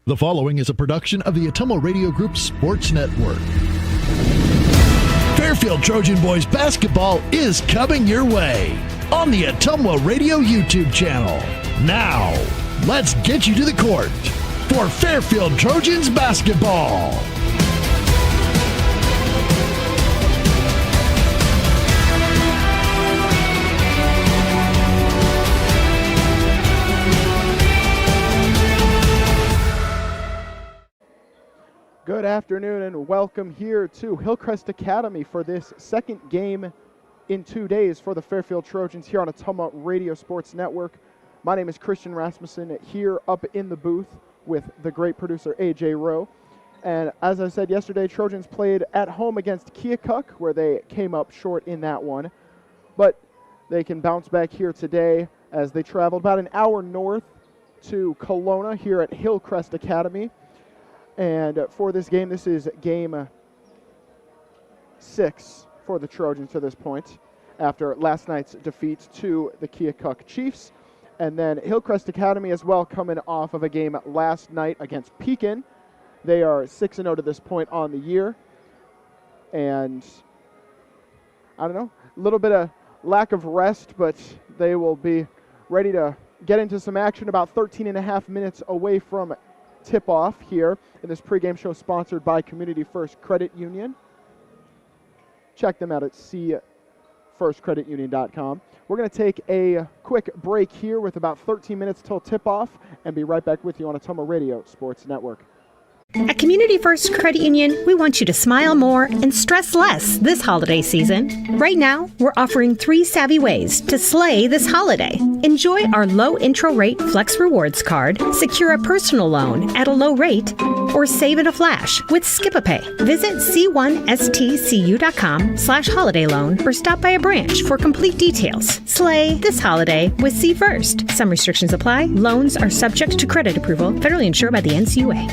The following is a production of the Ottumwa Radio Group Sports Network. Fairfield Trojan Boys Basketball is coming your way on the Ottumwa Radio YouTube channel. Now, let's get you to the court for Fairfield Trojans Basketball. Good afternoon and welcome here to Hillcrest Academy for this second game in 2 days for the Fairfield Trojans here on Ottumwa Radio Sports Network. My name is Christian Rasmussen here up in the booth with the great producer AJ Rowe. And as I said yesterday, Trojans played at home against Keokuk where they came up short in that one. But they can bounce back here today as they traveled about an hour north to Kelowna here at Hillcrest Academy. And for this game, this is game 6 for the Trojans to this point after last night's defeat to the Keokuk Chiefs. And then Hillcrest Academy as well coming off of a game last night against Pekin. They are 6-0 to this point on the year. And I don't know, a little bit of lack of rest, but they will be ready to get into some action about 13 and a half minutes away from tip-off here in this pregame show sponsored by Community First Credit Union. Check them out at cfirstcreditunion.com. We're going to take a quick break here with about 13 minutes till tip-off and be right back with you on Ottumwa Radio Sports Network. At Community First Credit Union, we want you to smile more and stress less this holiday season. Right now, we're offering 3 savvy ways to slay this holiday. Enjoy our low intro rate Flex Rewards card, secure a personal loan at a low rate, or save in a flash with Skip-a-Pay. Visit c1stcu.com/holiday loan or stop by a branch for complete details. Slay this holiday with C First. Some restrictions apply. Loans are subject to credit approval, federally insured by the NCUA.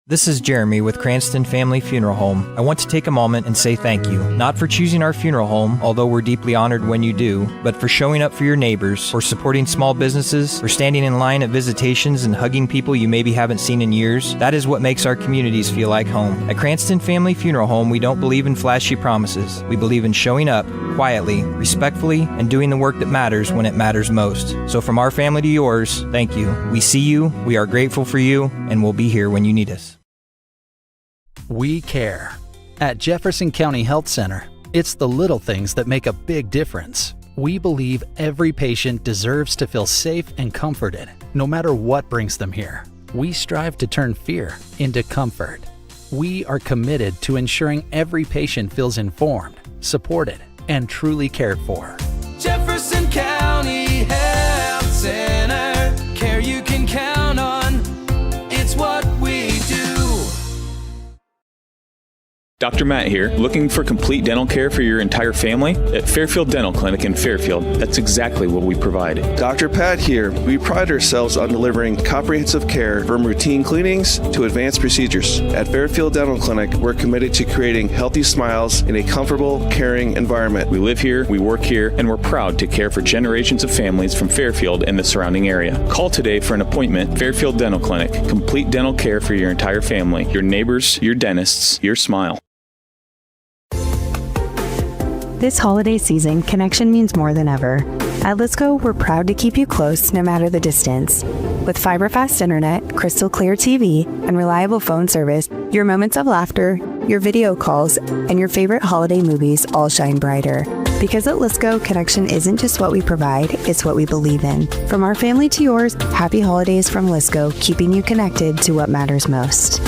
This is Jeremy with Cranston Family Funeral Home. I want to take a moment and say thank you, not for choosing our funeral home, although we're deeply honored when you do, but for showing up for your neighbors, for supporting small businesses, for standing in line at visitations and hugging people you maybe haven't seen in years. That is what makes our communities feel like home. At Cranston Family Funeral Home, we don't believe in flashy promises. We believe in showing up quietly, respectfully, and doing the work that matters when it matters most. So from our family to yours, thank you. We see you, we are grateful for you, and we'll be here when you need us. We care. At Jefferson County Health Center, it's the little things that make a big difference. We believe every patient deserves to feel safe and comforted, no matter what brings them here. We strive to turn fear into comfort. We are committed to ensuring every patient feels informed, supported, and truly cared for. Jefferson County Health Center, care you can count on. It's what we do. Dr. Matt here, looking for complete dental care for your entire family? At Fairfield Dental Clinic in Fairfield, that's exactly what we provide. Dr. Pat here. We pride ourselves on delivering comprehensive care from routine cleanings to advanced procedures. At Fairfield Dental Clinic, we're committed to creating healthy smiles in a comfortable, caring environment. We live here, we work here, and we're proud to care for generations of families from Fairfield and the surrounding area. Call today for an appointment. Fairfield Dental Clinic, complete dental care for your entire family, your neighbors, your dentists, your smile. This holiday season, connection means more than ever. At Lisco, we're proud to keep you close no matter the distance. With fiber-fast internet, crystal clear TV, and reliable phone service, your moments of laughter, your video calls, and your favorite holiday movies all shine brighter. Because at Lisco, connection isn't just what we provide, it's what we believe in. From our family to yours, happy holidays from Lisco, keeping you connected to what matters most.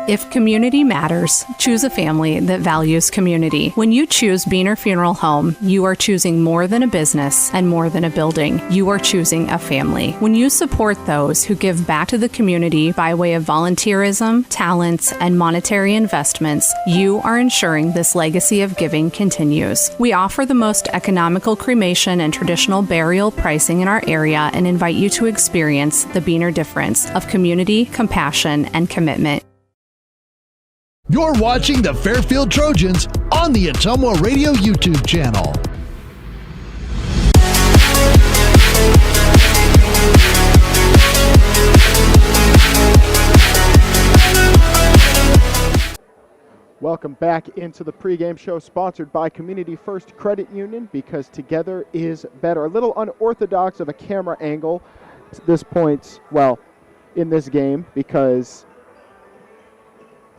If community matters, choose a family that values community. When you choose Beaner Funeral Home, you are choosing more than a business and more than a building. You are choosing a family. When you support those who give back to the community by way of volunteerism, talents, and monetary investments, you are ensuring this legacy of giving continues. We offer the most economical cremation and traditional burial pricing in our area and invite you to experience the Beaner difference of community, compassion, and commitment. You're watching the Fairfield Trojans on the Ottumwa Radio YouTube channel. Welcome back into the pregame show sponsored by Community First Credit Union, because together is better. A little unorthodox of a camera angle at this point, well, in this game, because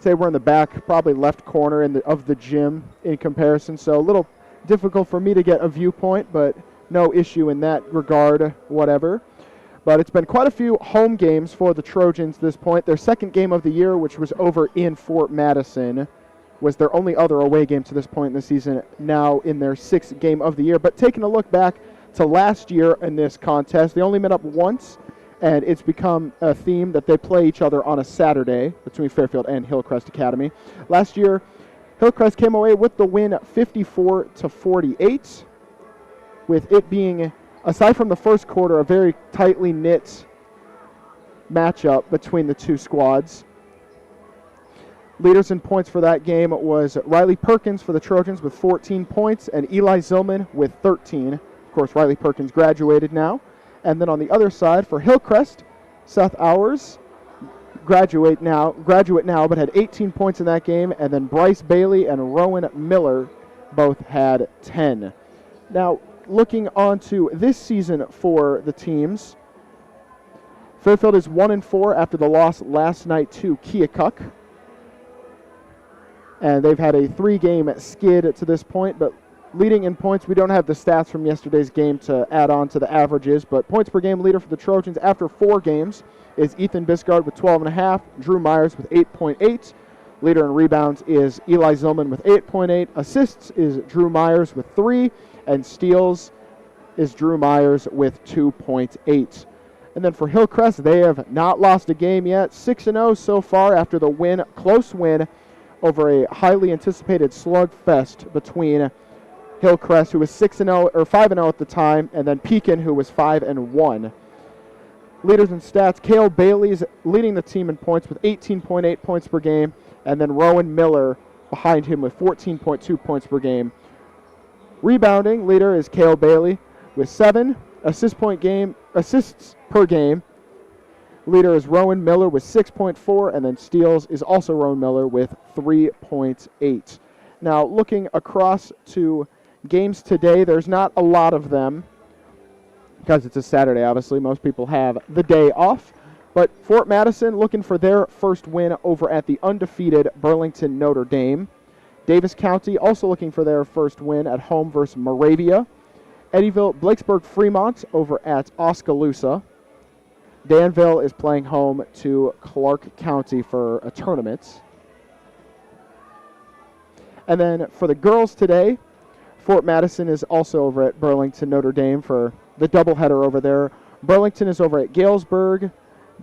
say we're in the back, probably left corner of the gym in comparison, so a little difficult for me to get a viewpoint, but no issue in that regard, whatever. But it's been quite a few home games for the Trojans at this point. Their second game of the year, which was over in Fort Madison, was their only other away game to this point in the season, now in their sixth game of the year. But taking a look back to last year in this contest, they only met up once, and it's become a theme that they play each other on a Saturday between Fairfield and Hillcrest Academy. Last year, Hillcrest came away with the win 54-48, with it being, aside from the first quarter, a very tightly knit matchup between the two squads. Leaders in points for that game was Riley Perkins for the Trojans with 14 points and Eli Zillman with 13. Of course, Riley Perkins graduated now. And then on the other side for Hillcrest, Seth Hours, graduate now, but had 18 points in that game. And then Bryce Bailey and Rowan Miller both had 10. Now, looking on to this season for the teams, Fairfield is 1-4 after the loss last night to Keokuk. And they've had a 3-game skid to this point, but leading in points, we don't have the stats from yesterday's game to add on to the averages, but points per game leader for the Trojans after 4 games is Ethan Biscard with 12.5, Drew Myers with 8.8. Leader in rebounds is Eli Zillman with 8.8. Assists is Drew Myers with 3, and steals is Drew Myers with 2.8. And then for Hillcrest, they have not lost a game yet. 6-0 so far after the close win over a highly anticipated slugfest between Hillcrest, who was 6-0 or 5-0 at the time, and then Pekin, who was 5-1. Leaders in stats: Cale Bailey's leading the team in points with 18.8 points per game, and then Rowan Miller behind him with 14.2 points per game. Rebounding leader is Cale Bailey with 7 assists per game. Leader is Rowan Miller with 6.4, and then steals is also Rowan Miller with 3.8. Now, looking across to games today, there's not a lot of them because it's a Saturday, obviously. Most people have the day off. But Fort Madison looking for their first win over at the undefeated Burlington Notre Dame. Davis County also looking for their first win at home versus Moravia. Eddyville, Blakesburg, Fremont over at Oskaloosa. Danville is playing home to Clark County for a tournament. And then for the girls today, Fort Madison is also over at Burlington Notre Dame for the doubleheader over there. Burlington is over at Galesburg.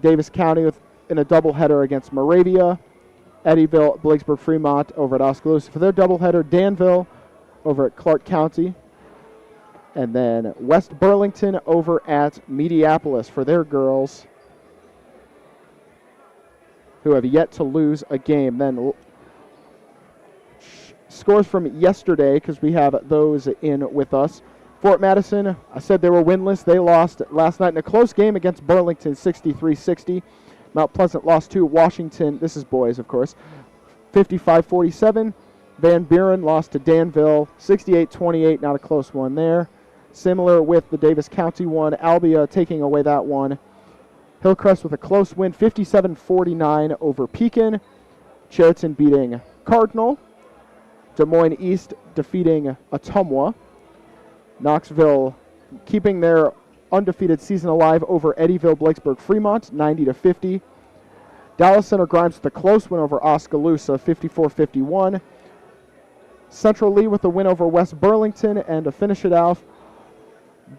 Davis County in a doubleheader against Moravia. Eddyville, Blakesburg, Fremont over at Oskaloosa for their doubleheader. Danville over at Clark County. And then West Burlington over at Mediapolis for their girls, who have yet to lose a game. Then scores from yesterday, because we have those in with us. Fort Madison, I said they were winless. They lost last night in a close game against Burlington, 63-60. Mount Pleasant lost to Washington. This is boys, of course, 55-47. Van Buren lost to Danville, 68-28. Not a close one there. Similar with the Davis County one. Albia taking away that one. Hillcrest with a close win, 57-49 over Pekin. Cheriton beating Cardinal. Des Moines East defeating Ottumwa. Knoxville keeping their undefeated season alive over Eddyville, Blakesburg, Fremont, 90-50. Dallas Center Grimes with a close win over Oskaloosa, 54-51. Central Lee with a win over West Burlington, and to finish it off,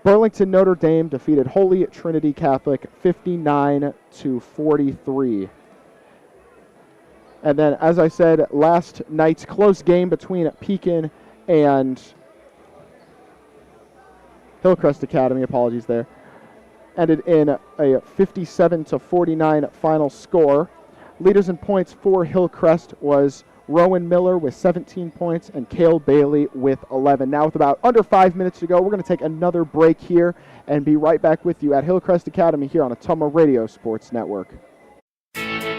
Burlington Notre Dame defeated Holy Trinity Catholic 59-43. And then, as I said, last night's close game between Pekin and Hillcrest Academy, apologies there, ended in a 57-49 final score. Leaders in points for Hillcrest was Rowan Miller with 17 points and Cale Bailey with 11. Now with about under 5 minutes to go, we're going to take another break here and be right back with you at Hillcrest Academy here on Ottumwa Radio Sports Network.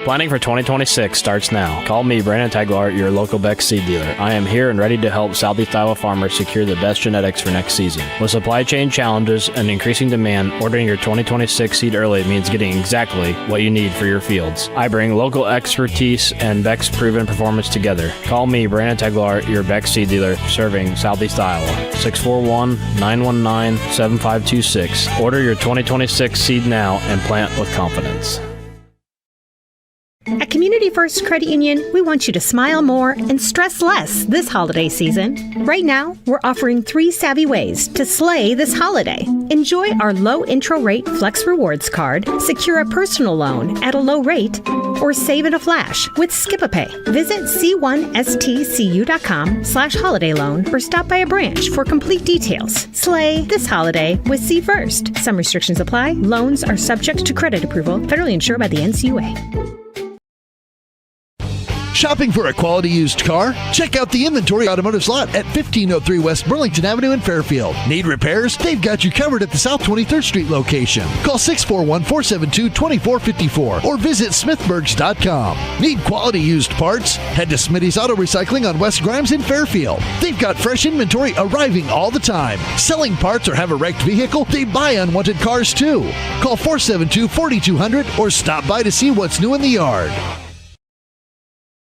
Planning for 2026 starts now. Call me, Brandon Taglar, your local Beck's seed dealer. I am here and ready to help Southeast Iowa farmers secure the best genetics for next season. With supply chain challenges and increasing demand, ordering your 2026 seed early means getting exactly what you need for your fields. I bring local expertise and Beck's proven performance together. Call me, Brandon Taglar, your Beck's seed dealer, serving Southeast Iowa. 641-919-7526. Order your 2026 seed now and plant with confidence. At Community First Credit Union, we want you to smile more and stress less this holiday season. Right now, we're offering 3 savvy ways to slay this holiday. Enjoy our low intro rate Flex Rewards card, secure a personal loan at a low rate, or save in a flash with Skip-a-Pay. Visit c1stcu.com/holiday loan or stop by a branch for complete details. Slay this holiday with C First. Some restrictions apply. Loans are subject to credit approval, federally insured by the NCUA. Shopping for a quality used car? Check out the Inventory Automotive Lot at 1503 West Burlington Avenue in Fairfield. Need repairs? They've got you covered at the South 23rd Street location. Call 641-472-2454 or visit smithbergs.com. Need quality used parts? Head to Smitty's Auto Recycling on West Grimes in Fairfield. They've got fresh inventory arriving all the time. Selling parts or have a wrecked vehicle? They buy unwanted cars too. Call 472-4200 or stop by to see what's new in the yard.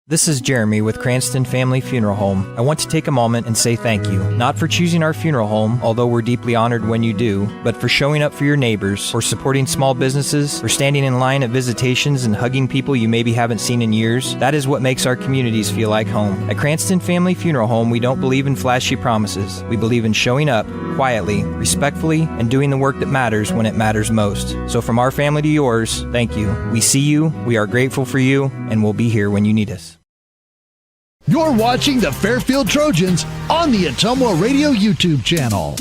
This is Jeremy with Cranston Family Funeral Home. I want to take a moment and say thank you, not for choosing our funeral home, although we're deeply honored when you do, but for showing up for your neighbors, for supporting small businesses, for standing in line at visitations and hugging people you maybe haven't seen in years. That is what makes our communities feel like home. At Cranston Family Funeral Home, we don't believe in flashy promises. We believe in showing up quietly, respectfully, and doing the work that matters when it matters most. So from our family to yours, thank you. We see you, we are grateful for you, and we'll be here when you need us. You're watching the Fairfield Trojans on the Ottumwa Radio YouTube channel.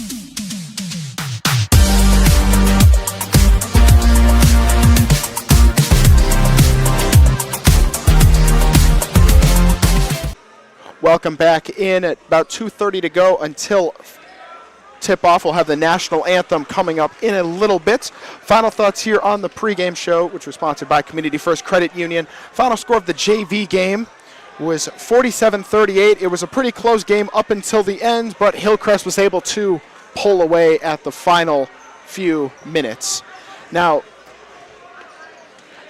Welcome back in at about 2:30 to go until tip-off. We'll have the national anthem coming up in a little bit. Final thoughts here on the pregame show, which was sponsored by Community First Credit Union. Final score of the JV game was 47-38. It was a pretty close game up until the end, but Hillcrest was able to pull away at the final few minutes. Now,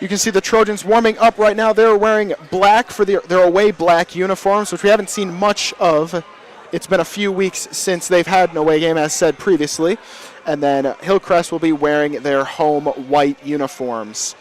you can see the Trojans warming up right now. They're wearing black for their away black uniforms, which we haven't seen much of. It's been a few weeks since they've had an away game, as said previously. And then Hillcrest will be wearing their home white uniforms.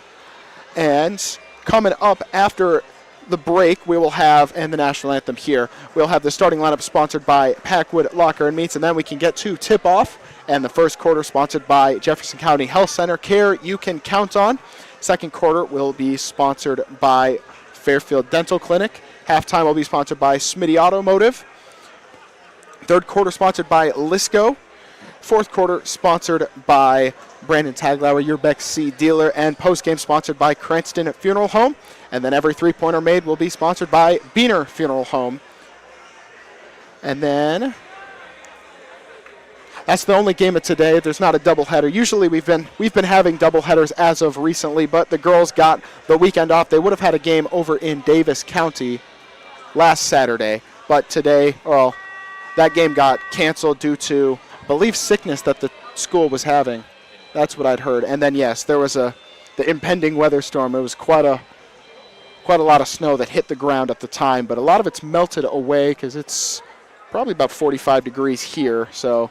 And coming up after the break, we will have, and the national anthem here, we'll have the starting lineup sponsored by Packwood Locker and Meats, and then we can get to tip-off, and the first quarter sponsored by Jefferson County Health Center. Care you can count on. Second quarter will be sponsored by Fairfield Dental Clinic. Halftime will be sponsored by Smitty Automotive. Third quarter sponsored by Lisco. Fourth quarter sponsored by Brandon Taglauer, your Beck's seed dealer, and postgame sponsored by Cranston Funeral Home. And then every three-pointer made will be sponsored by Beaner Funeral Home. And then that's the only game of today. There's not a doubleheader. Usually we've been having doubleheaders as of recently, but the girls got the weekend off. They would have had a game over in Davis County last Saturday, but today, well, that game got canceled due to, I believe, sickness that the school was having. That's what I'd heard. And then, yes, there was the impending weather storm. It was quite a lot of snow that hit the ground at the time, but a lot of it's melted away because it's probably about 45 degrees here, so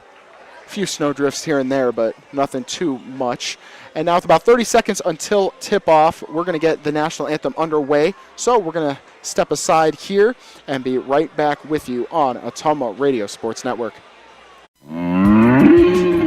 a few snow drifts here and there, but nothing too much. And now with about 30 seconds until tip-off, we're going to get the national anthem underway. So we're going to step aside here and be right back with you on Ottumwa Radio Sports Network.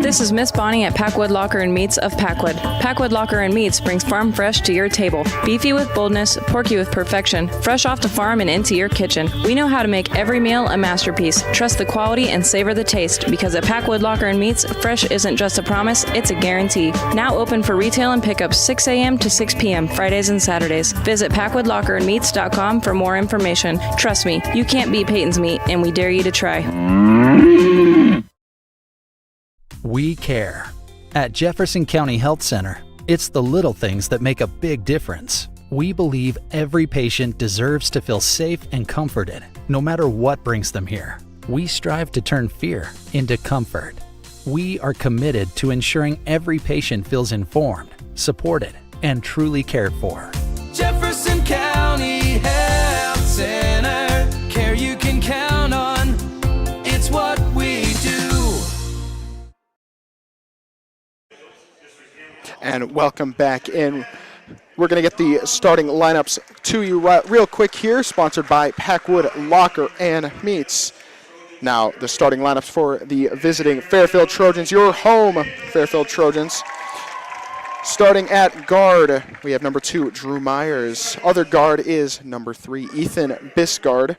This is Miss Bonnie at Packwood Locker and Meats of Packwood. Packwood Locker and Meats brings farm fresh to your table. Beefy with boldness, porky with perfection, fresh off the farm and into your kitchen. We know how to make every meal a masterpiece. Trust the quality and savor the taste, because at Packwood Locker and Meats, fresh isn't just a promise, it's a guarantee. Now open for retail and pickup 6 a.m. to 6 p.m. Fridays and Saturdays. Visit PackwoodLockerandMeats.com for more information. Trust me, you can't beat Peyton's Meat, and we dare you to try. We care. At Jefferson County Health Center, it's the little things that make a big difference. We believe every patient deserves to feel safe and comforted, no matter what brings them here. We strive to turn fear into comfort. We are committed to ensuring every patient feels informed, supported, and truly cared for. Jefferson County Health Center, care you can count on. It's what we do. And welcome back in. We're going to get the starting lineups to you real quick here, sponsored by Packwood Locker and Meats. Now, the starting lineups for the visiting Fairfield Trojans, your home Fairfield Trojans. Starting at guard, we have number 2, Drew Myers. Other guard is number 3, Ethan Biscard.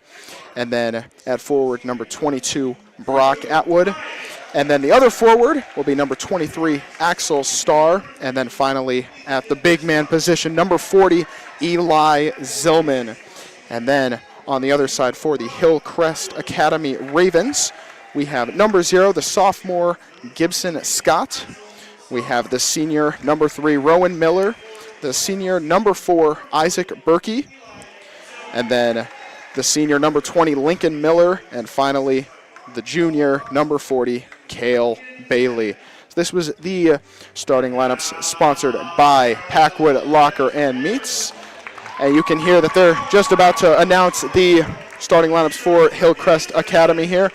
And then at forward, number 22, Brock Atwood. And then the other forward will be number 23, Axel Starr. And then finally, at the big man position, number 40, Eli Zillman. And then on the other side for the Hillcrest Academy Ravens, we have number 0, the sophomore, Gibson Scott. We have the senior, number 3, Rowan Miller. The senior, number 4, Isaac Berkey. And then the senior, number 20, Lincoln Miller. And finally, the junior, number 40, Cale Bailey. So this was the starting lineups sponsored by Packwood Locker and Meats. And you can hear that they're just about to announce the starting lineups for Hillcrest Academy here.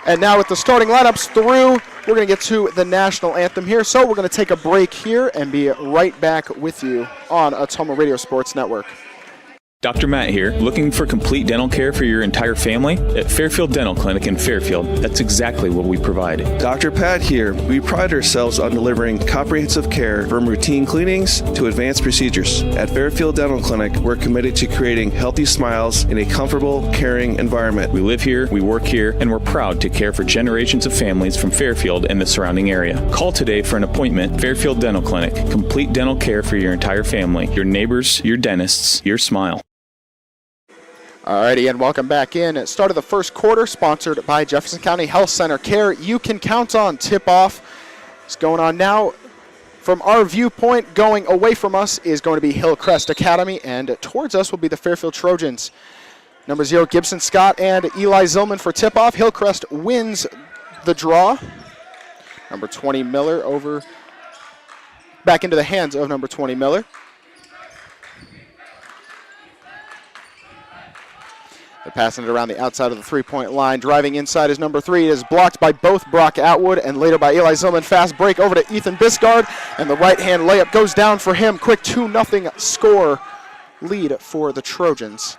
And now with the starting lineups through, we're going to get to the national anthem here. So we're going to take a break here and be right back with you on Ottumwa Radio Sports Network. Dr. Matt here, looking for complete dental care for your entire family? At Fairfield Dental Clinic in Fairfield, that's exactly what we provide. Dr. Pat here. We pride ourselves on delivering comprehensive care from routine cleanings to advanced procedures. At Fairfield Dental Clinic, we're committed to creating healthy smiles in a comfortable, caring environment. We live here, we work here, and we're proud to care for generations of families from Fairfield and the surrounding area. Call today for an appointment. Fairfield Dental Clinic, complete dental care for your entire family, your neighbors, your dentists, your smile. Alrighty, and welcome back in. Start of the first quarter, sponsored by Jefferson County Health Center. Care you can count on. Tip-off is going on now. From our viewpoint, going away from us is going to be Hillcrest Academy, and towards us will be the Fairfield Trojans. Number 0, Gibson Scott and Eli Zillman for tip-off. Hillcrest wins the draw. Number 20, Miller, over back into the hands of number 20, Miller. They're passing it around the outside of the three-point line. Driving inside is number 3. It is blocked by both Brock Atwood and later by Eli Zillman. Fast break over to Ethan Biscard, and the right-hand layup goes down for him. Quick 2-0 score lead for the Trojans.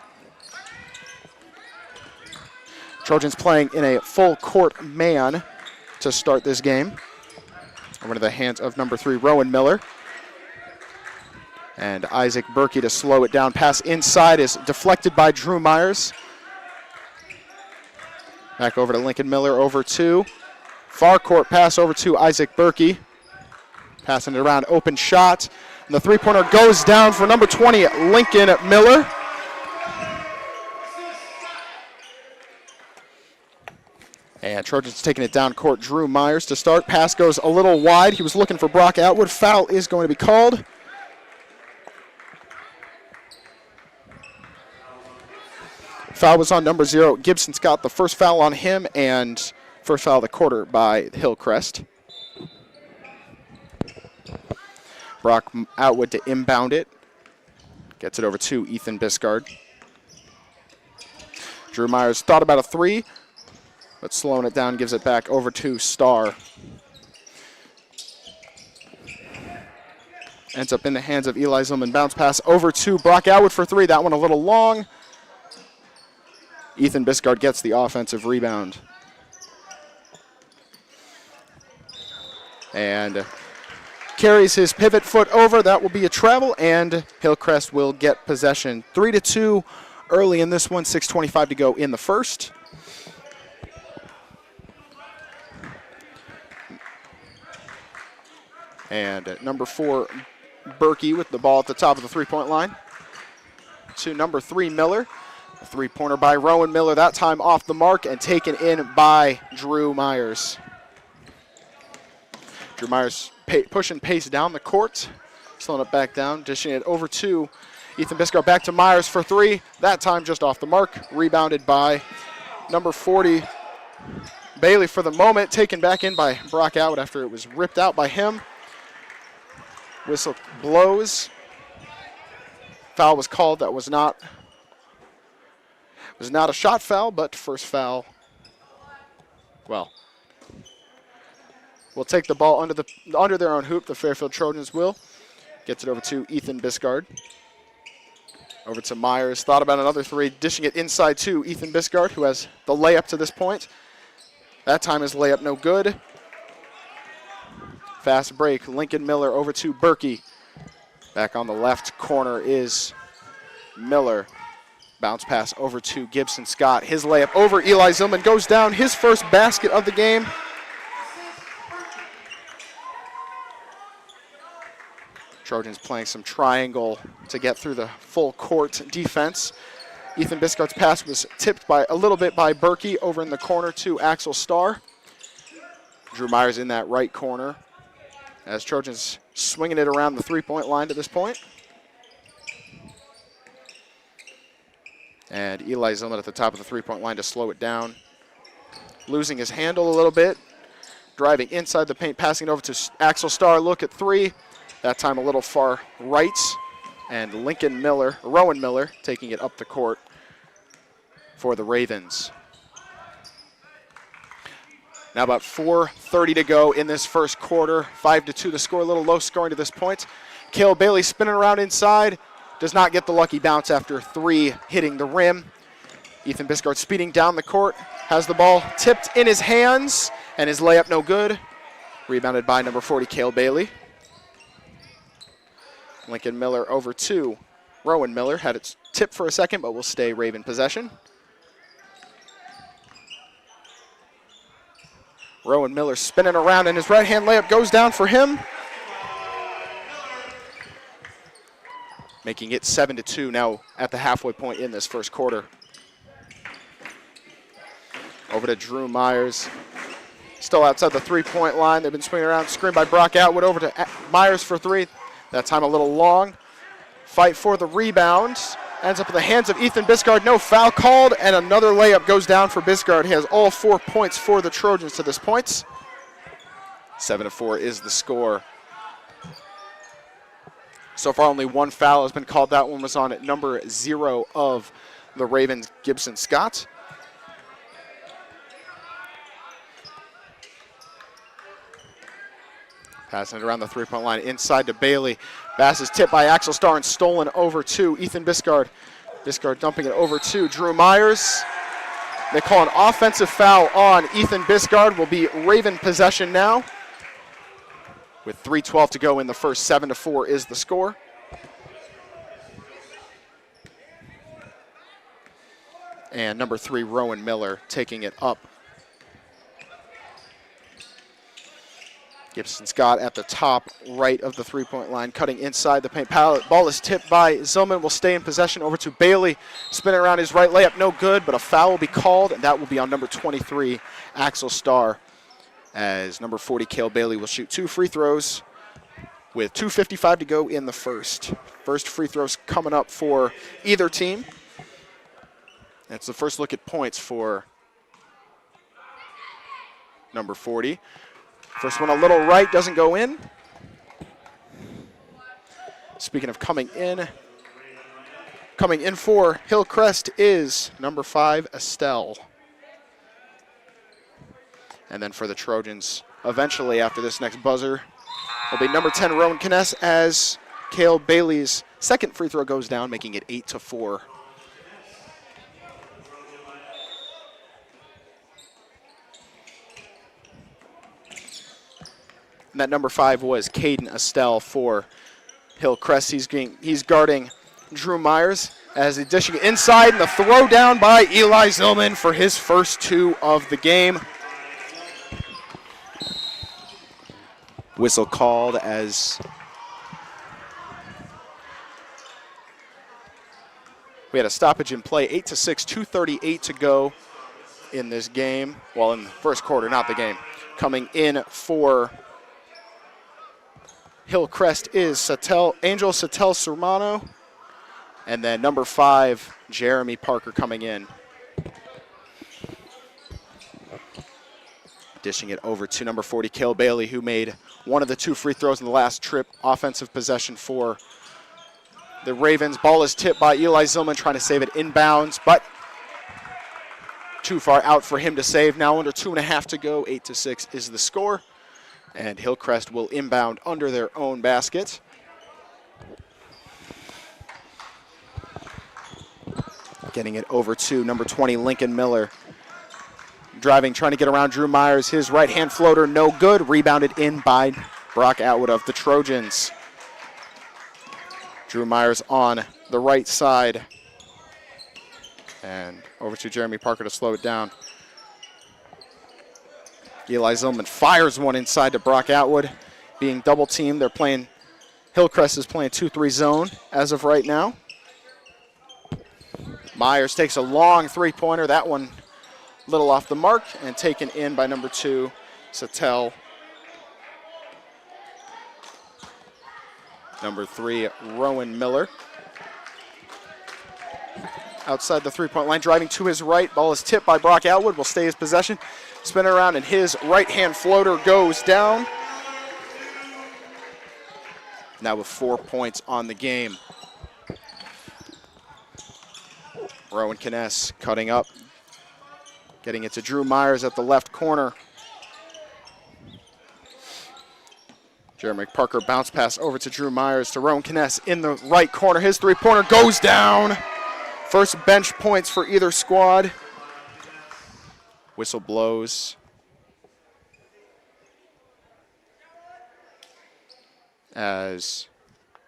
Trojans playing in a full-court man to start this game. Over to the hands of number 3, Rowan Miller. And Isaac Berkey to slow it down. Pass inside is deflected by Drew Myers. Back over to Lincoln Miller, over to far court pass over to Isaac Berkey. Passing it around, open shot. And the three-pointer goes down for number 20, Lincoln Miller. And Trojans taking it down court. Drew Myers to start. Pass goes a little wide. He was looking for Brock Atwood. Foul is going to be called. Foul was on number 0, Gibson Scott. The first foul on him, and first foul of the quarter by Hillcrest. Brock Atwood to inbound it. Gets it over to Ethan Biscard. Drew Myers thought about a 3, but slowing it down, gives it back over to Starr. Ends up in the hands of Eli Zillman. Bounce pass over to Brock Atwood for 3. That one a little long. Ethan Biscard gets the offensive rebound. carries his pivot foot over. That will be a travel, and Hillcrest will get possession. 3-2 early in this one, 6:25 to go in the first. And number 4, Berkey with the ball at the top of the three-point line. To number 3, Miller. A three-pointer by Rowan Miller, that time off the mark and taken in by Drew Myers. Drew Myers pushing pace down the court, slowing it back down, dishing it over to Ethan Biscard. Back to Myers for 3, that time just off the mark. Rebounded by number 40, Bailey for the moment, taken back in by Brock Atwood after it was ripped out by him. Whistle blows. Foul was called. That was not a shot foul, but first foul. Well, we'll take the ball under their own hoop. The Fairfield Trojans will. Gets it over to Ethan Biscard. Over to Myers. Thought about another 3, dishing it inside to Ethan Biscard, who has the layup to this point. That time his layup no good. Fast break. Lincoln Miller over to Berkey. Back on the left corner is Miller. Bounce pass over to Gibson Scott. His layup over Eli Zillman goes down. His first basket of the game. Trojans playing some triangle to get through the full court defense. Ethan Biscard's pass was tipped by a little bit by Berkey over in the corner to Axel Starr. Drew Myers in that right corner as Trojans swinging it around the three-point line to this point. And Eli Zillman at the top of the three-point line to slow it down. Losing his handle a little bit. Driving inside the paint, passing it over to Axel Starr. Look at 3. That time a little far right. And Rowan Miller, taking it up the court for the Ravens. Now about 4:30 to go in this first quarter. 5-2 the score, a little low scoring to this point. Cale Bailey spinning around inside. Does not get the lucky bounce after 3 hitting the rim. Ethan Biscard speeding down the court. Has the ball tipped in his hands, and his layup no good. Rebounded by number 40, Cale Bailey. Lincoln Miller over to Rowan Miller. Had it tipped for a second, but will stay Raven possession. Rowan Miller spinning around, and his right-hand layup goes down for him. Making it 7-2 now at the halfway point in this first quarter. Over to Drew Myers. Still outside the three-point line. They've been swinging around. Screen by Brock Atwood over to Myers for 3. That time a little long. Fight for the rebound. Ends up in the hands of Ethan Biscard. No foul called, and another layup goes down for Biscard. He has all 4 points for the Trojans to this point. 7-4 is the score. So far, only 1 foul has been called. That one was on number 0 of the Ravens, Gibson Scott. Passing it around the three-point line inside to Bailey. Pass is tipped by Axel Starr and stolen over to Ethan Biscard. Biscard dumping it over to Drew Myers. They call an offensive foul on Ethan Biscard. Will be Raven possession now. With 3:12 to go in the first, 7-4 is the score. And number 3, Rowan Miller, taking it up. Gibson Scott at the top right of the three-point line, cutting inside the paint. Ball is tipped by Zillman, will stay in possession over to Bailey. Spinning around his right layup, no good, but a foul will be called, and that will be on number 23, Axel Starr, as number 40, Cale Bailey, will shoot 2 free throws with 2:55 to go in the first. First free throws coming up for either team. That's the first look at points for number 40. First one a little right, doesn't go in. Speaking of coming in for Hillcrest is number 5, Estelle. And then for the Trojans, eventually after this next buzzer, will be number 10, Rowan Kness, as Cale Bailey's second free throw goes down, making it 8-4. And that number 5 was Caden Estelle for Hillcrest. He's guarding Drew Myers as he dishing it inside, and the throw down by Eli Zillman for his first 2 of the game. Whistle called as we had a stoppage in play, 8-6, 2:38 to go in this game. Well, in the first quarter, not the game. Coming in for Hillcrest is Angel Satel Sermano, and then number 5, Jeremy Parker coming in. Dishing it over to number 40, Cale Bailey, who made one of the 2 free throws in the last trip. Offensive possession for the Ravens. Ball is tipped by Eli Zillman, trying to save it inbounds, but too far out for him to save. Now under 2.5 to go, 8-6 is the score. And Hillcrest will inbound under their own basket. Getting it over to number 20, Lincoln Miller. Driving, trying to get around Drew Myers. His right-hand floater, no good. Rebounded in by Brock Atwood of the Trojans. Drew Myers on the right side. And over to Jeremy Parker to slow it down. Eli Zillman fires one inside to Brock Atwood. Being double teamed, Hillcrest is playing 2-3 zone as of right now. Myers takes a long 3-pointer. That one a little off the mark and taken in by number 2, Satel. Number 3, Rowan Miller. Outside the 3-point line, driving to his right. Ball is tipped by Brock Atwood, will stay his possession. Spin around, and his right-hand floater goes down. Now with 4 points on the game. Rowan Kness cutting up. Getting it to Drew Myers at the left corner. Jeremy Parker bounce pass over to Drew Myers to Rowan Kness in the right corner. His 3-pointer goes down. First bench points for either squad. Whistle blows. As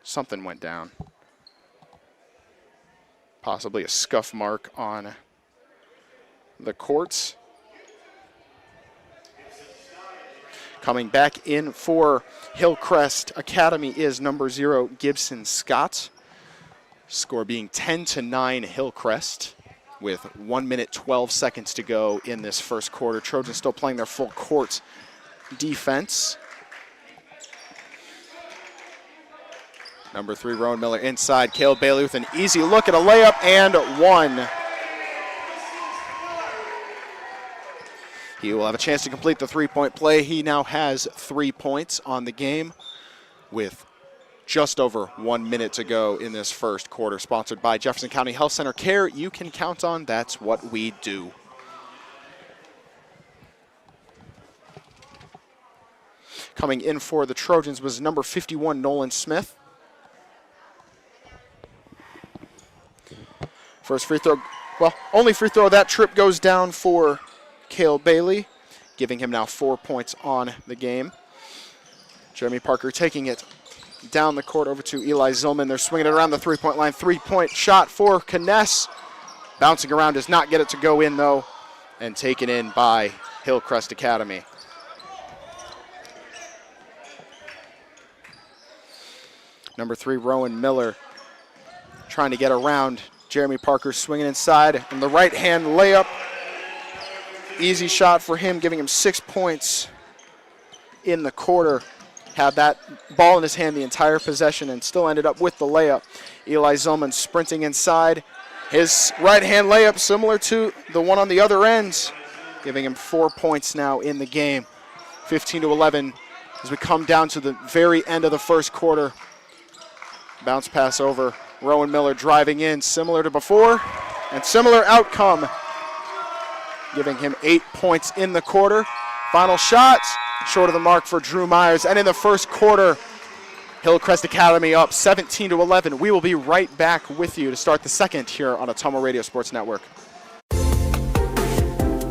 something went down. Possibly a scuff mark on the courts. Coming back in for Hillcrest Academy is number 0, Gibson Scott. Score being 10-9 Hillcrest with 1 minute 12 seconds to go in this first quarter. Trojans still playing their full court defense. Number 3, Rowan Miller inside. Cale Bailey with an easy look at a layup and one. He will have a chance to complete the 3-point play. He now has 3 points on the game with just over 1 minute to go in this first quarter. Sponsored by Jefferson County Health Center. Care you can count on. That's what we do. Coming in for the Trojans was number 51, Nolan Smith. First free throw, only free throw of that trip goes down for Cale Bailey, giving him now 4 points on the game. Jeremy Parker taking it down the court over to Eli Zillman. They're swinging it around the 3-point line. 3-point shot for Kness. Bouncing around, does not get it to go in though, and taken in by Hillcrest Academy. Number 3, Rowan Miller, trying to get around Jeremy Parker, swinging inside, and the right-hand layup. Easy shot for him, giving him 6 points in the quarter. Had that ball in his hand the entire possession and still ended up with the layup. Eli Zillman sprinting inside. His right-hand layup similar to the one on the other end, giving him 4 points now in the game. 15-11 as we come down to the very end of the first quarter. Bounce pass over. Rowan Miller driving in, similar to before, and similar outcome, giving him 8 points in the quarter. Final shot, short of the mark for Drew Myers. And in the first quarter, Hillcrest Academy up 17-11. We will be right back with you to start the second here on Ottumwa Radio Sports Network.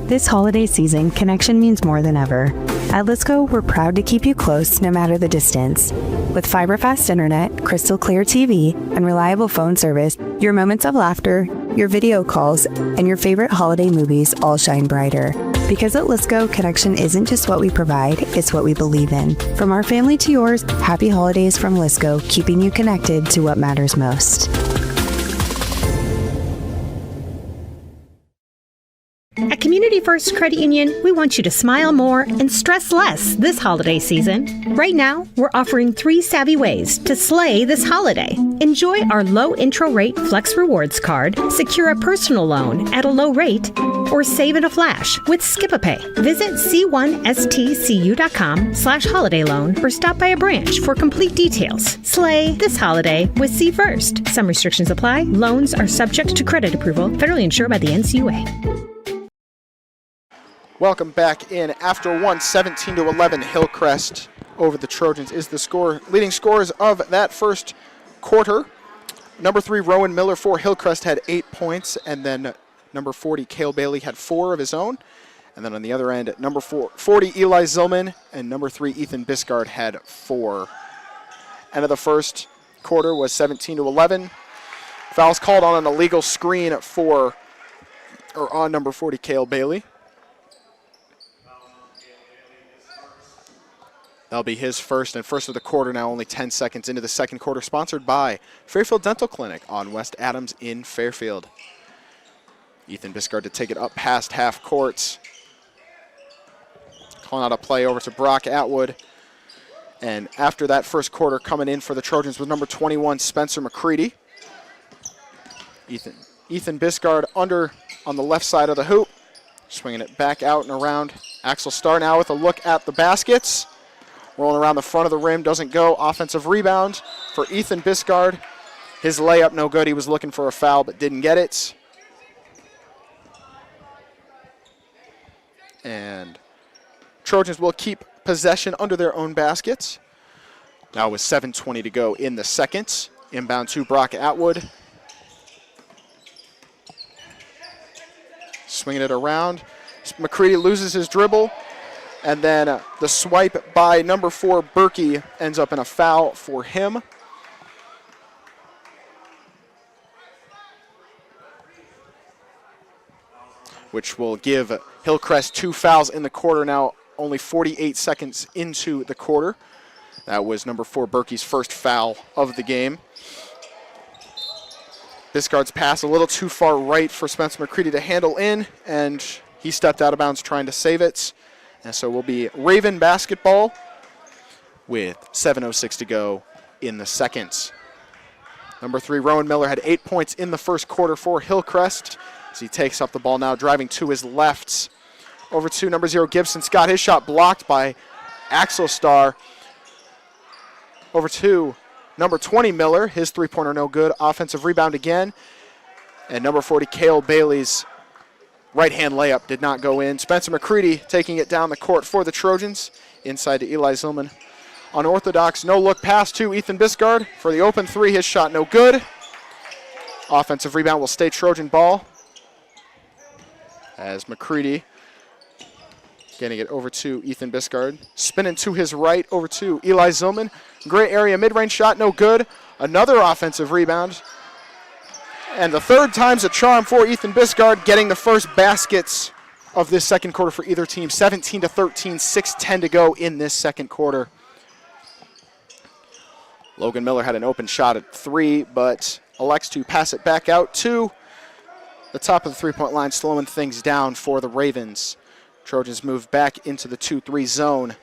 This holiday season, connection means more than ever. At Lisco, we're proud to keep you close no matter the distance. With fiber-fast internet, crystal clear TV, and reliable phone service, your moments of laughter, your video calls, and your favorite holiday movies all shine brighter. Because at Lisco, connection isn't just what we provide, it's what we believe in. From our family to yours, happy holidays from Lisco, keeping you connected to what matters most. At Community First Credit Union, we want you to smile more and stress less this holiday season. Right now, we're offering 3 savvy ways to slay this holiday. Enjoy our low intro rate Flex Rewards card, secure a personal loan at a low rate, or save in a flash with Skip-a-Pay. Visit c1stcu.com/holiday loan or stop by a branch for complete details. Slay this holiday with C First. Some restrictions apply. Loans are subject to credit approval, federally insured by the NCUA. Welcome back in. After one, 17-11, Hillcrest over the Trojans is the score. Leading scorers of that first quarter. Number 3, Rowan Miller for Hillcrest had 8 points, and then number 40, Cale Bailey, had 4 of his own. And then on the other end, number 40, Eli Zillman, and number 3, Ethan Biscard, had 4. End of the first quarter was 17-11. Fouls called on an illegal screen on number 40, Cale Bailey. That'll be his first, and first of the quarter now, only 10 seconds into the second quarter, sponsored by Fairfield Dental Clinic on West Adams in Fairfield. Ethan Biscard to take it up past half court. Calling out a play over to Brock Atwood. And after that first quarter, coming in for the Trojans with number 21, Spencer McCready. Ethan Biscard under on the left side of the hoop. Swinging it back out and around. Axel Starr now with a look at the baskets. Rolling around the front of the rim, doesn't go. Offensive rebound for Ethan Biscard. His layup no good. He was looking for a foul but didn't get it. And Trojans will keep possession under their own baskets. Now with 7:20 to go in the second. Inbound to Brock Atwood. Swinging it around. McCready loses his dribble. And then the swipe by number 4, Berkey, ends up in a foul for him. Which will give Hillcrest 2 fouls in the quarter now, only 48 seconds into the quarter. That was number 4, Berkey's first foul of the game. Biscard's pass a little too far right for Spencer McCready to handle in, and he stepped out of bounds trying to save it. And so we'll be Raven basketball with 7:06 to go in the second. Number 3, Rowan Miller, had 8 points in the first quarter for Hillcrest as he takes up the ball now, driving to his left. Over to number 0, Gibson Scott. His shot blocked by Axel Starr. Over to number 20, Miller. His three-pointer no good. Offensive rebound again. And number 40, Cale Bailey's right-hand layup did not go in. Spencer McCready taking it down the court for the Trojans. Inside to Eli Zillman. Unorthodox no-look pass to Ethan Biscard for the open 3. His shot no good. Offensive rebound will stay Trojan ball. As McCready getting it over to Ethan Biscard. Spinning to his right over to Eli Zillman. Gray area mid-range shot no good. Another offensive rebound. And the third time's a charm for Ethan Biscard, getting the first baskets of this second quarter for either team. 17-13, 6:10 to go in this second quarter. Logan Miller had an open shot at 3, but elects to pass it back out to the top of the three-point line, slowing things down for the Ravens. Trojans move back into the 2-3 zone.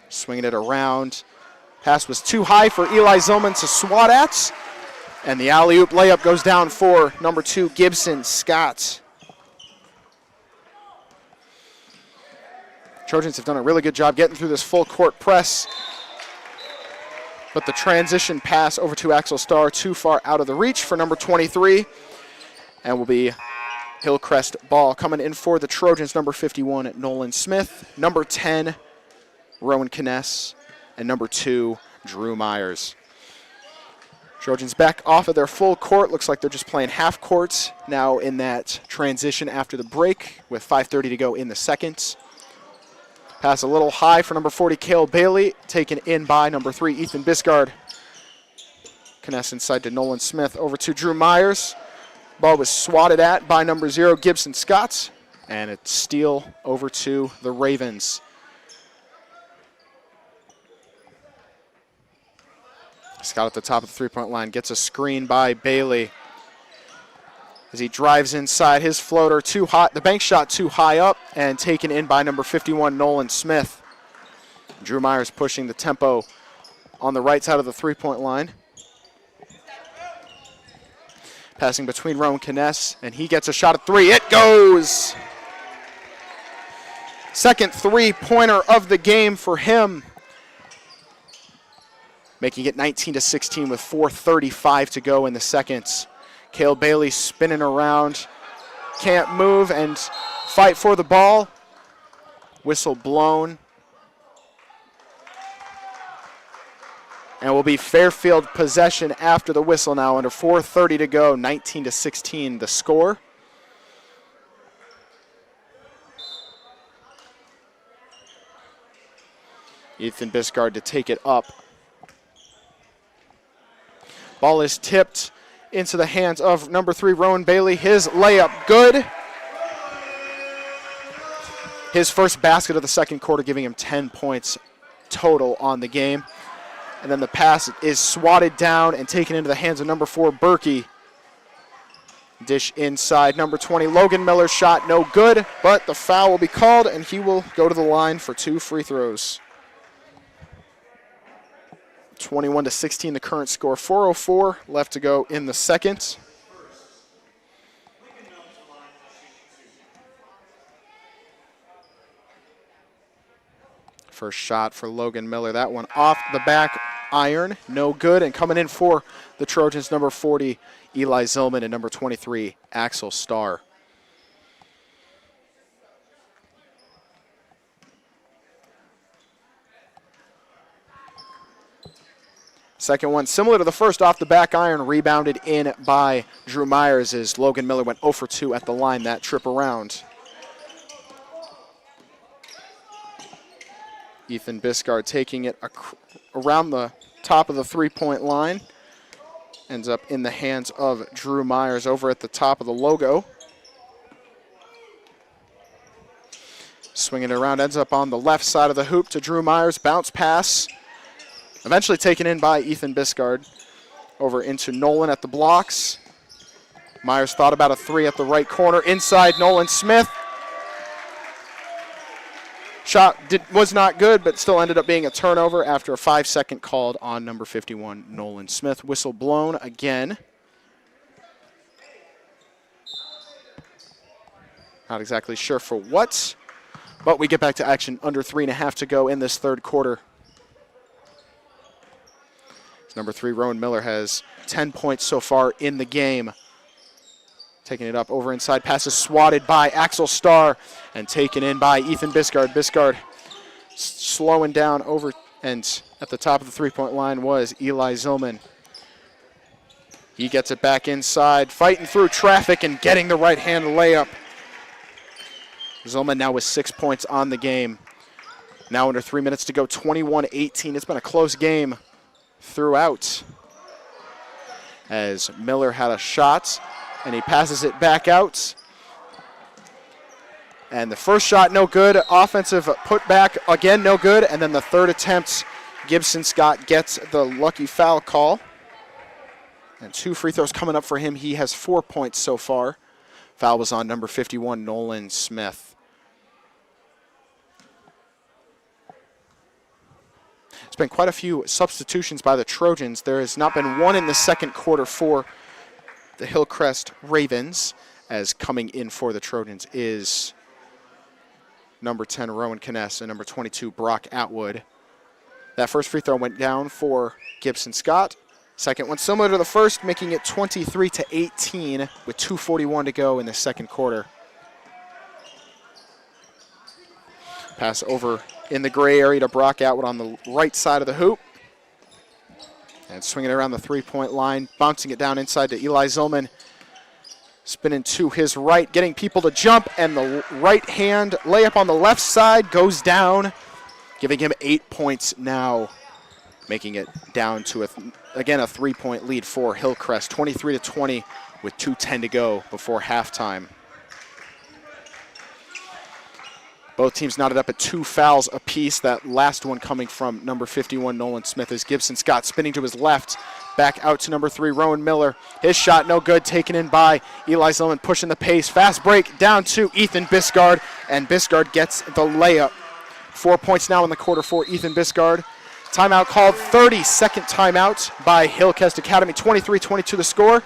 Swinging it around. Pass was too high for Eli Zillman to swat at. And the alley-oop layup goes down for number 2, Gibson Scott. Trojans have done a really good job getting through this full court press. But the transition pass over to Axel Starr too far out of the reach for number 23. And will be Hillcrest ball coming in for the Trojans. Number 51, Nolan Smith. Number 10, Rowan Kness. And number 2, Drew Myers. Trojans back off of their full court. Looks like they're just playing half court now in that transition after the break with 5:30 to go in the second. Pass a little high for number 40, Cale Bailey, taken in by number 3, Ethan Biscard. Kness inside to Nolan Smith, over to Drew Myers. Ball was swatted at by number 0, Gibson Scott, and a steal over to the Ravens. Scott at the top of the three-point line gets a screen by Bailey. As he drives inside, his floater too hot, the bank shot too high up, and taken in by number 51, Nolan Smith. Drew Myers pushing the tempo on the right side of the three-point line. Passing between Rowan Kness, and he gets a shot at 3. It goes! Second three-pointer of the game for him. Making it 19-16 with 4:35 to go in the second. Cale Bailey spinning around, can't move and fight for the ball. Whistle blown. And will be Fairfield possession after the whistle now. Under 4:30 to go, 19-16 the score. Ethan Biscard to take it up. Ball is tipped into the hands of number 3, Rowan Bailey. His layup good. His first basket of the second quarter, giving him 10 points total on the game. And then the pass is swatted down and taken into the hands of number 4, Berkey. Dish inside, number 20, Logan Miller's shot no good, but the foul will be called and he will go to the line for 2 free throws. 21-16 the current score, 4:04 left to go in the second. First shot for Logan Miller, that one off the back iron, no good, and coming in for the Trojans, number 40, Eli Zillman, and number 23, Axel Starr. Second one, similar to the first, off the back iron, rebounded in by Drew Myers as Logan Miller went 0 for 2 at the line that trip around. Ethan Biscard taking it around the top of the three-point line. Ends up in the hands of Drew Myers over at the top of the logo. Swinging it around, ends up on the left side of the hoop to Drew Myers. Bounce pass. Eventually taken in by Ethan Biscard. Over into Nolan at the blocks. Myers thought about a 3 at the right corner. Inside, Nolan Smith. Shot was not good, but still ended up being a turnover after a 5-second called on number 51, Nolan Smith. Whistle blown again. Not exactly sure for what, but we get back to action. Under 3.5 to go in this third quarter. Number 3, Rowan Miller, has 10 points so far in the game. Taking it up over inside. Pass is swatted by Axel Starr and taken in by Ethan Biscard. Biscard slowing down over, and at the top of the three-point line was Eli Zillman. He gets it back inside, fighting through traffic and getting the right-hand layup. Zillman now with 6 points on the game. Now under 3 minutes to go, 21-18. It's been a close game throughout, as Miller had a shot and he passes it back out, and the first shot no good. Offensive putback again no good, and then the third attempt, Gibson Scott gets the lucky foul call, and 2 free throws coming up for him. He has 4 points so far. Foul was on number 51, Nolan Smith. It's been quite a few substitutions by the Trojans. There has not been one in the second quarter for the Hillcrest Ravens, as coming in for the Trojans is number 10, Rowan Kness, and number 22, Brock Atwood. That first free throw went down for Gibson Scott. Second one similar to the first, making it 23-18 with 2:41 to go in the second quarter. Pass over in the gray area to Brock Atwood on the right side of the hoop. And swinging it around the three-point line, bouncing it down inside to Eli Zillman. Spinning to his right, getting people to jump, and the right hand layup on the left side goes down, giving him 8 points now, making it down to, again, a 3-point lead for Hillcrest, 23-20 with 2:10 to go before halftime. Both teams knotted up at 2 fouls apiece, that last one coming from number 51, Nolan Smith, as Gibson Scott spinning to his left. Back out to number 3, Rowan Miller. His shot no good, taken in by Eli Zillman, pushing the pace. Fast break down to Ethan Biscard, and Biscard gets the layup. 4 points now in the quarter for Ethan Biscard. Timeout called, 30-second timeout by Hillcrest Academy, 23-22 the score.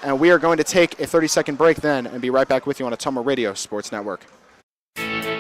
And we are going to take a 30-second break then and be right back with you on Ottumwa Radio Sports Network.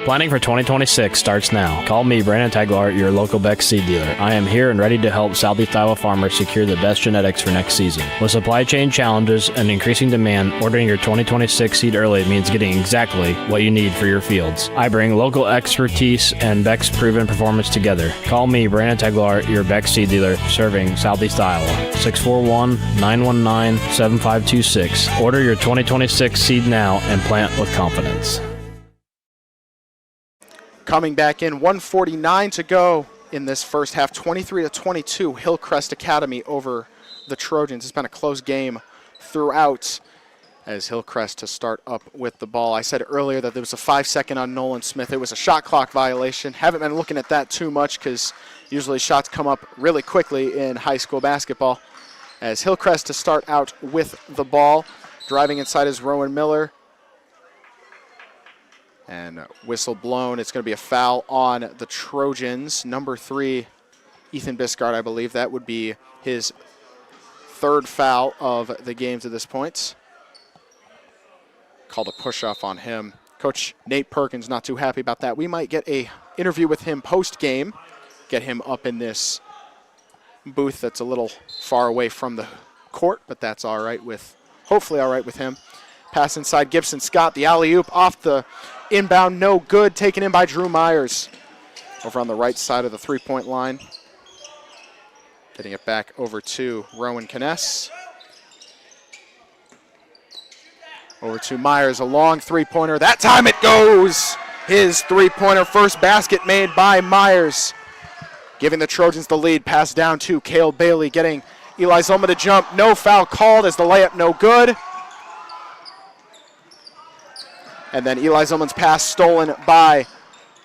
Planning for 2026 starts now. Call me, Brandon Taglart, your local Beck seed dealer. I am here and ready to help Southeast Iowa farmers secure the best genetics for next season. With supply chain challenges and increasing demand, ordering your 2026 seed early means getting exactly what you need for your fields. I bring local expertise and Beck's proven performance together. Call me, Brandon Taglart, your Beck seed dealer, serving Southeast Iowa. 641-919-7526. Order your 2026 seed now and plant with confidence. Coming back in, 1:49 to go in this first half, 23-22, Hillcrest Academy over the Trojans. It's been a close game throughout as Hillcrest to start up with the ball. I said earlier that there was a 5-second on Nolan Smith. It was a shot clock violation. Haven't been looking at that too much because usually shots come up really quickly in high school basketball. As Hillcrest to start out with the ball, driving inside is Rowan Miller. And whistle blown. It's going to be a foul on the Trojans. Number 3, Ethan Biscard, I believe. That would be his 3rd foul of the game to this point. Called a push-off on him. Coach Nate Perkins not too happy about that. We might get an interview with him post-game. Get him up in this booth that's a little far away from the court, but that's all right with, hopefully all right with him. Pass inside Gibson Scott. The alley-oop off the inbound, no good, taken in by Drew Myers. Over on the right side of the three-point line. Getting it back over to Rowan Kness. Over to Myers, a long three-pointer. That time it goes! His three-pointer, first basket made by Myers. Giving the Trojans the lead. Pass down to Cale Bailey, getting Eli Zillman to jump. No foul called as the layup no good. And then Eli Zillman's pass stolen by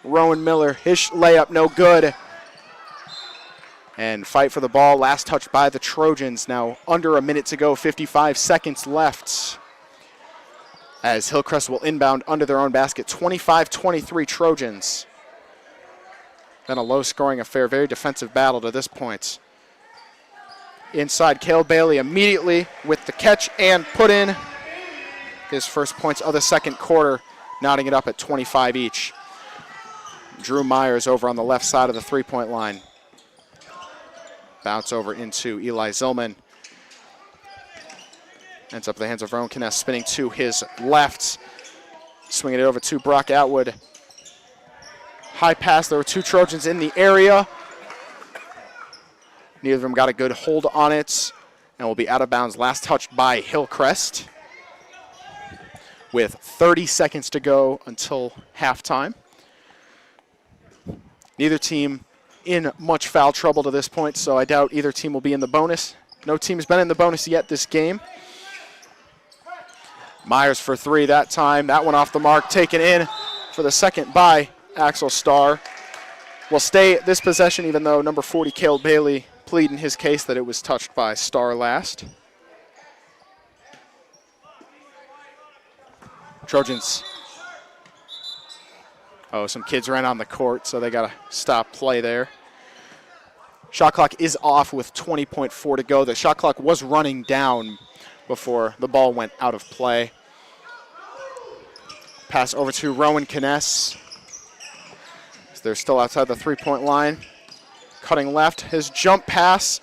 Rowan Miller. His layup no good. And fight for the ball. Last touch by the Trojans. Now under a minute to go, 55 seconds left. As Hillcrest will inbound under their own basket. 25-23 Trojans. Been a low-scoring affair. Very defensive battle to this point. Inside, Cale Bailey immediately with the catch and put in. His first points of the second quarter, knotting it up at 25 each. Drew Myers over on the left side of the three-point line. Bounce over into Eli Zillman. Ends up in the hands of Rowan Kness, spinning to his left. Swinging it over to Brock Atwood. High pass, there were 2 Trojans in the area. Neither of them got a good hold on it and will be out of bounds. Last touched by Hillcrest. With 30 seconds to go until halftime. Neither team in much foul trouble to this point, so I doubt either team will be in the bonus. No team has been in the bonus yet this game. Myers for 3 that time. That one off the mark, taken in for the second by Axel Starr. Will stay this possession even though number 40, Cale Bailey, plead in his case that it was touched by Starr last. Trojans. Oh, some kids ran on the court, so they got to stop play there. Shot clock is off with 20.4 to go. The shot clock was running down before the ball went out of play. Pass over to Rowan Kness. They're still outside the three-point line. Cutting left, his jump pass.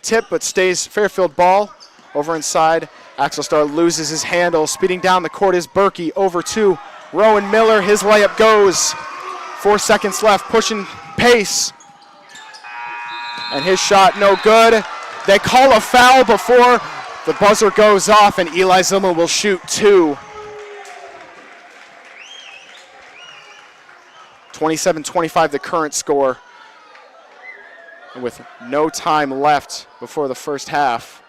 Tip, but stays Fairfield ball. Over inside. Axel Starr loses his handle. Speeding down the court is Berkey. Over to Rowan Miller. His layup goes. 4 seconds left. Pushing pace. And his shot no good. They call a foul before The buzzer goes off, and Eli Zillman will shoot two. 27-25 the current score. And with no time left before the first half,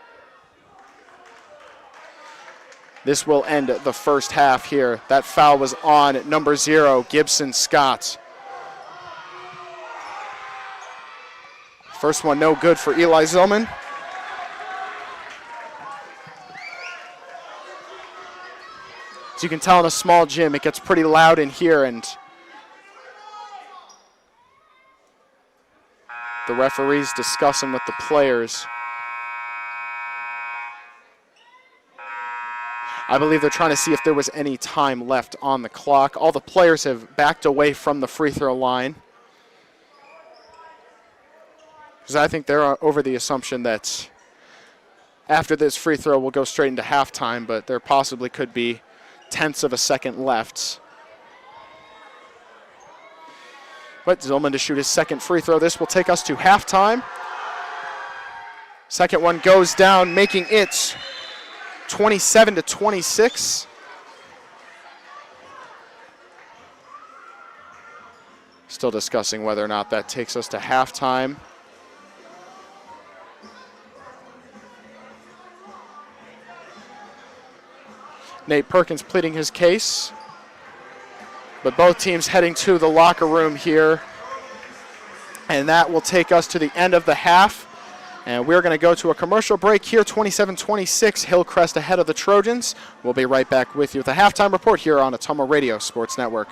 this will end the first half here. That foul was on number 0, Gibson Scott. First one no good for Eli Zillman. As you can tell in a small gym, it gets pretty loud in here, and the referee's discussing with the players. I believe they're trying to see if there was any time left on the clock. All the players have backed away from the free throw line, because I think they're over the assumption that after this free throw we'll go straight into halftime, but there possibly could be tenths of a second left. But Zillman to shoot his second free throw. This will take us to halftime. Second one goes down, making it 27-26. Still discussing whether or not that takes us to halftime. Nate Perkins pleading his case. But both teams heading to the locker room here. And that will take us to the end of the half. And we're going to go to a commercial break here, 27-26, Hillcrest ahead of the Trojans. We'll be right back with you with a halftime report here on Ottumwa Radio Sports Network.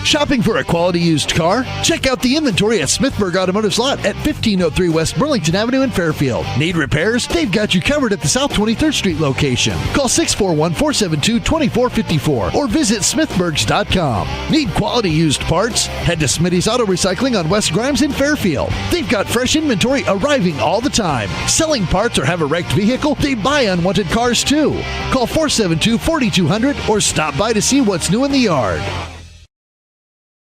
Shopping for a quality used car? Check out the inventory at Smithburg Automotive's lot at 1503 West Burlington Avenue in Fairfield. Need repairs? They've got you covered at the South 23rd Street location. Call 641-472-2454 or visit smithburgs.com. Need quality used parts? Head to Smitty's Auto Recycling on West Grimes in Fairfield. They've got fresh inventory arriving all the time. Selling parts or have a wrecked vehicle? They buy unwanted cars too. Call 472-4200 or stop by to see what's new in the yard.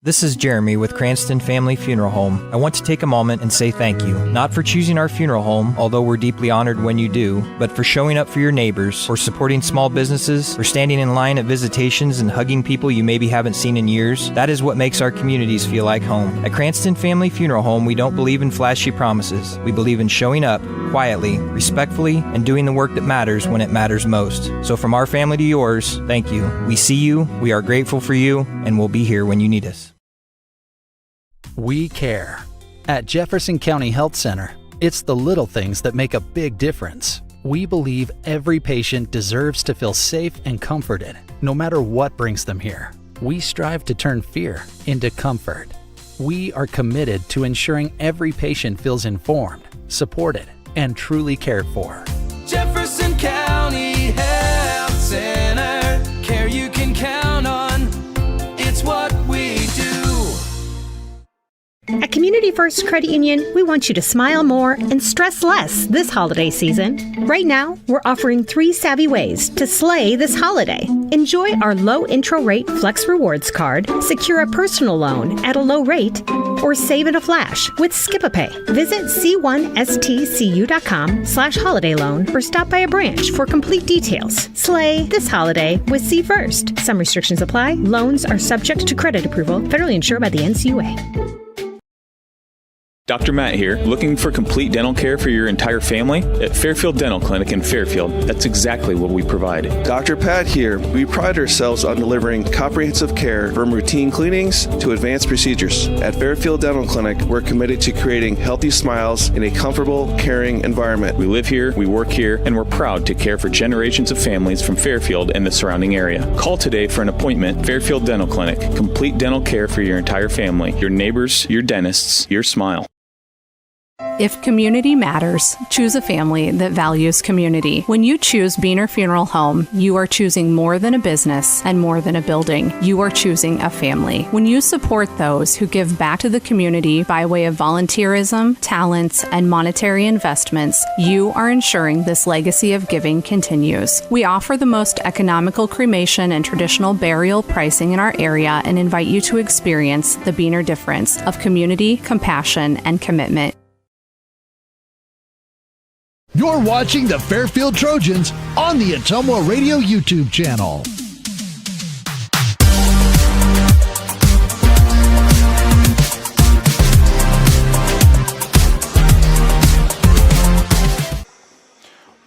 This is Jeremy with Cranston Family Funeral Home. I want to take a moment and say thank you, not for choosing our funeral home, although we're deeply honored when you do, but for showing up for your neighbors, for supporting small businesses, for standing in line at visitations and hugging people you maybe haven't seen in years. That is what makes our communities feel like home. At Cranston Family Funeral Home, we don't believe in flashy promises. We believe in showing up quietly, respectfully, and doing the work that matters when it matters most. So from our family to yours, thank you. We see you, we are grateful for you, and we'll be here when you need us. We care. At Jefferson County Health Center, it's the little things that make a big difference. We believe every patient deserves to feel safe and comforted, no matter what brings them here. We strive to turn fear into comfort. We are committed to ensuring every patient feels informed, supported, and truly cared for. Jefferson County Health Center, care you can count on. It's what we do. At Community First Credit Union, we want you to smile more and stress less this holiday season. Right now, we're offering 3 savvy ways to slay this holiday. Enjoy our low intro rate Flex Rewards card, secure a personal loan at a low rate, or save in a flash with Skip-a-Pay. Visit c1stcu.com/holiday loan or stop by a branch for complete details. Slay this holiday with C First. Some restrictions apply. Loans are subject to credit approval, federally insured by the NCUA. Dr. Matt here, looking for complete dental care for your entire family? At Fairfield Dental Clinic in Fairfield, that's exactly what we provide. Dr. Pat here. We pride ourselves on delivering comprehensive care from routine cleanings to advanced procedures. At Fairfield Dental Clinic, we're committed to creating healthy smiles in a comfortable, caring environment. We live here, we work here, and we're proud to care for generations of families from Fairfield and the surrounding area. Call today for an appointment. Fairfield Dental Clinic, complete dental care for your entire family, your neighbors, your dentists, your smile. If community matters, choose a family that values community. When you choose Beaner Funeral Home, you are choosing more than a business and more than a building. You are choosing a family. When you support those who give back to the community by way of volunteerism, talents, and monetary investments, you are ensuring this legacy of giving continues. We offer the most economical cremation and traditional burial pricing in our area and invite you to experience the Beaner difference of community, compassion, and commitment. You're watching the Fairfield Trojans on the Ottumwa Radio YouTube channel.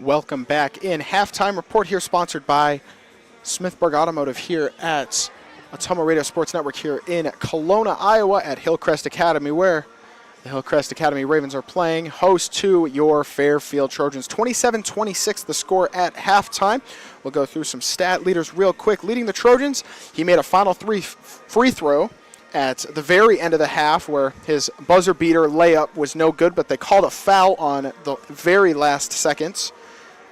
Welcome back in. Halftime report here sponsored by Smithburg Automotive here at Ottumwa Radio Sports Network here in Kelowna, Iowa at Hillcrest Academy, where the Hillcrest Academy Ravens are playing host to your Fairfield Trojans. 27-26 the score at halftime. We'll go through some stat leaders real quick. Leading the Trojans, he made a final free throw at the very end of the half where his buzzer beater layup was no good, but they called a foul on the very last seconds.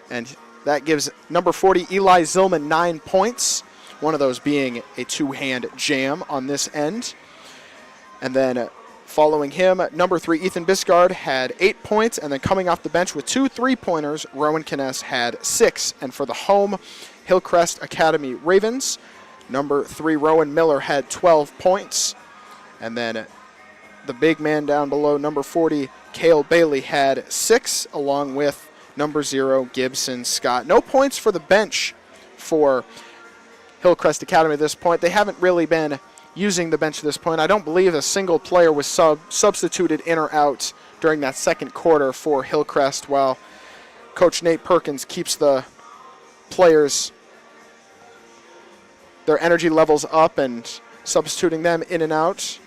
And that gives number 40, Eli Zillman, 9 points, one of those being a two-hand jam on this end. And then following him, number 3, Ethan Biscard had 8 points, and then coming off the bench with 2 3-pointers, Rowan Kness had 6. And for the home Hillcrest Academy Ravens, number 3, Rowan Miller had 12 points. And then the big man down below, number 40, Cale Bailey, had 6, along with number 0, Gibson Scott. No points for the bench for Hillcrest Academy at this point. They haven't really been using the bench at this point. I don't believe a single player was substituted in or out during that second quarter for Hillcrest, while Coach Nate Perkins keeps the players, their energy levels up and substituting them in and out,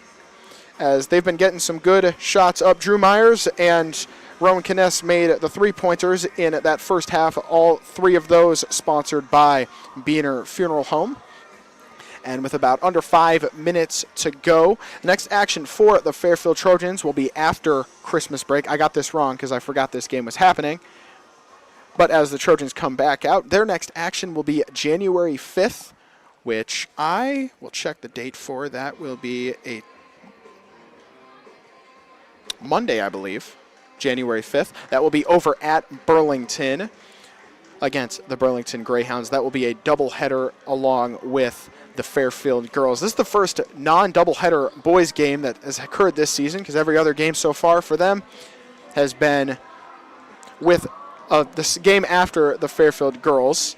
as they've been getting some good shots up. Drew Myers and Rowan Kness made the 3-pointers in that first half, all 3 of those sponsored by Biener Funeral Home. And with about under 5 minutes to go, the next action for the Fairfield Trojans will be after Christmas break. I got this wrong because I forgot this game was happening. But as the Trojans come back out, their next action will be January 5th, which I will check the date for. That will be a Monday, I believe. January 5th. That will be over at Burlington against the Burlington Greyhounds. That will be a doubleheader along with the Fairfield girls. This is the first non-doubleheader boys game that has occurred this season, because every other game so far for them has been with this game after the Fairfield girls.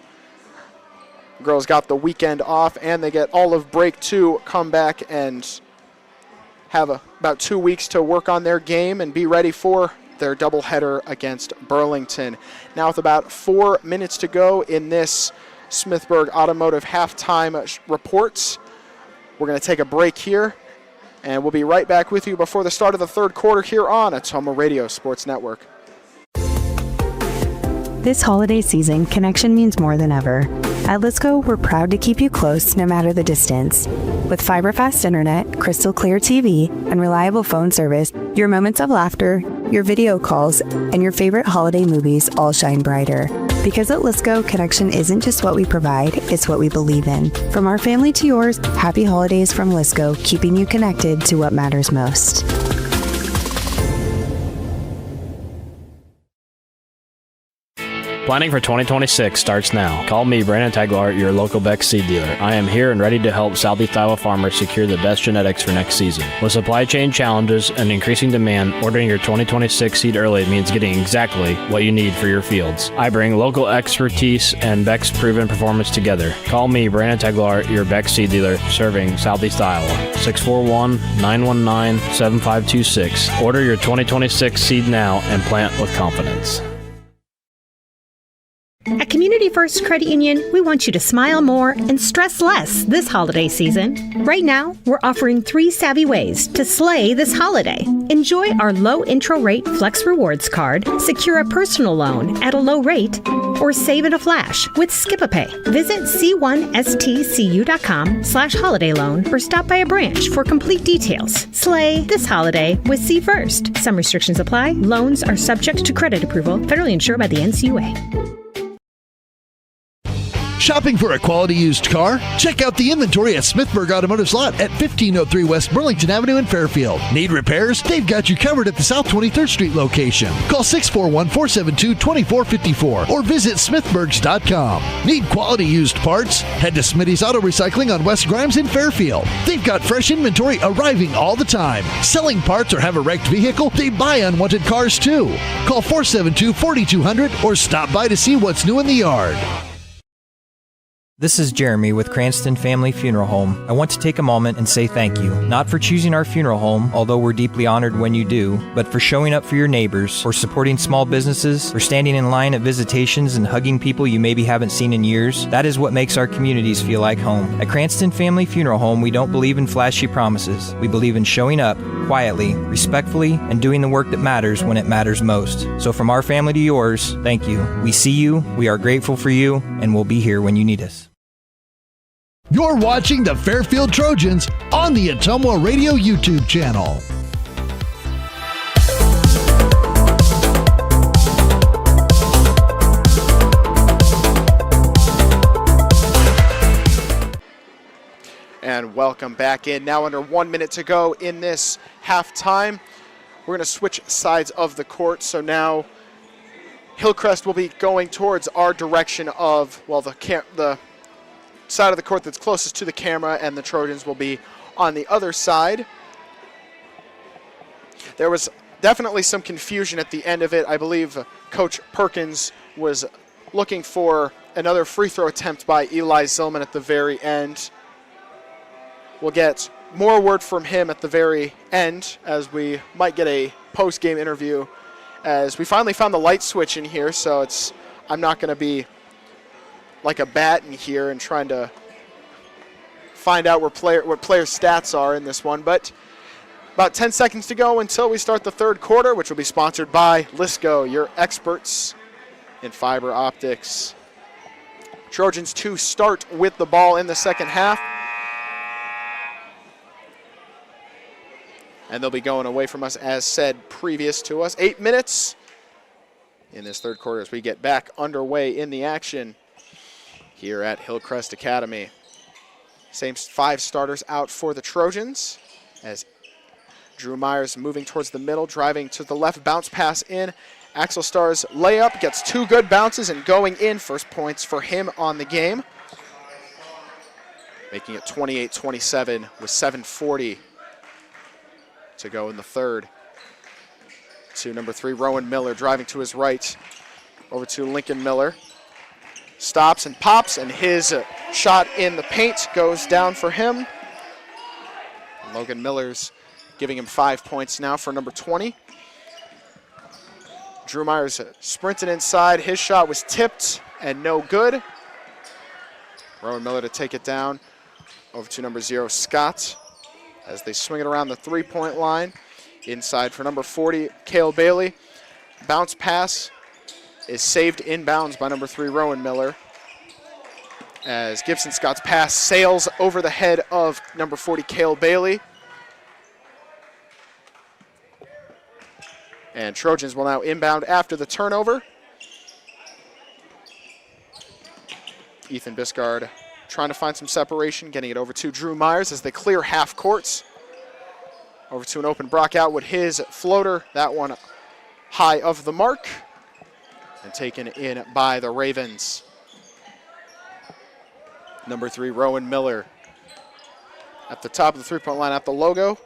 Girls got the weekend off, and they get all of break to come back and have about 2 weeks to work on their game and be ready for their doubleheader against Burlington. Now with about 4 minutes to go in this Smithburg Automotive halftime reports, we're going to take a break here, and we'll be right back with you before the start of the third quarter here on Ottumwa Radio Sports Network. This holiday season, connection means more than ever. At Let's Go, we're proud to keep you close no matter the distance. With fiber-fast internet, crystal clear TV, and reliable phone service, your moments of laughter, your video calls, and your favorite holiday movies all shine brighter. Because at Let's Go, connection isn't just what we provide, it's what we believe in. From our family to yours, happy holidays from Let's Go, keeping you connected to what matters most. Planning for 2026 starts now. Call me, Brandon Taglart, your local Beck seed dealer. I am here and ready to help Southeast Iowa farmers secure the best genetics for next season. With supply chain challenges and increasing demand, ordering your 2026 seed early means getting exactly what you need for your fields. I bring local expertise and Beck's proven performance together. Call me, Brandon Taglart, your Beck seed dealer, serving Southeast Iowa. 641-919-7526. Order your 2026 seed now and plant with confidence. At Community First Credit Union, we want you to smile more and stress less this holiday season. Right now, we're offering 3 savvy ways to slay this holiday. Enjoy our low intro rate Flex Rewards card, secure a personal loan at a low rate, or save in a flash with Skip-a-Pay. Visit c1stcu.com/holiday loan or stop by a branch for complete details. Slay this holiday with C First. Some restrictions apply. Loans are subject to credit approval, federally insured by the NCUA. Shopping for a quality used car? Check out the inventory at Smithburg Automotive's lot at 1503 West Burlington Avenue in Fairfield. Need repairs? They've got you covered at the South 23rd Street location. Call 641-472-2454 or visit smithburgs.com. Need quality used parts? Head to Smitty's Auto Recycling on West Grimes in Fairfield. They've got fresh inventory arriving all the time. Selling parts or have a wrecked vehicle? They buy unwanted cars too. Call 472-4200 or stop by to see what's new in the yard. This is Jeremy with Cranston Family Funeral Home. I want to take a moment and say thank you, not for choosing our funeral home, although we're deeply honored when you do, but for showing up for your neighbors, for supporting small businesses, for standing in line at visitations and hugging people you maybe haven't seen in years. That is what makes our communities feel like home. At Cranston Family Funeral Home, we don't believe in flashy promises. We believe in showing up quietly, respectfully, and doing the work that matters when it matters most. So from our family to yours, thank you. We see you, we are grateful for you, and we'll be here when you need us. You're watching the Fairfield Trojans on the Ottumwa Radio YouTube channel. And welcome back in. Now under 1 minute to go in this halftime. We're going to switch sides of the court. So now Hillcrest will be going towards our direction of, well, the side of the court that's closest to the camera, and the Trojans will be on the other side. There was definitely some confusion at the end of it. I believe Coach Perkins was looking for another free throw attempt by Eli Zillman at the very end. We'll get more word from him at the very end, as we might get a post-game interview, as we finally found the light switch in here, so I'm not going to be like a bat in here and trying to find out what player stats are in this one. But about 10 seconds to go until we start the third quarter, which will be sponsored by Lisco, your experts in fiber optics. Trojans to start with the ball in the second half. And they'll be going away from us, as said previous to us. 8 minutes in this third quarter as we get back underway in the action here at Hillcrest Academy. Same 5 starters out for the Trojans, as Drew Myers moving towards the middle, driving to the left, bounce pass in. Axel Starr's layup gets 2 good bounces and going in. First points for him on the game, making it 28-27 with 7:40 to go in the third. To number 3, Rowan Miller, driving to his right, over to Lincoln Miller. Stops and pops, and his shot in the paint goes down for him. And Logan Miller's giving him 5 points now for number 20. Drew Myers sprinted inside. His shot was tipped and no good. Rowan Miller to take it down. Over to number 0, Scott, as they swing it around the three-point line. Inside for number 40, Cale Bailey. Bounce pass is saved inbounds by number 3, Rowan Miller, as Gibson Scott's pass sails over the head of number 40, Cale Bailey. And Trojans will now inbound after the turnover. Ethan Biscard trying to find some separation, getting it over to Drew Myers as they clear half courts. Over to an open Brock Outwood, his floater, that one high of the mark, and taken in by the Ravens. Number 3, Rowan Miller at the top of the three-point line at the logo.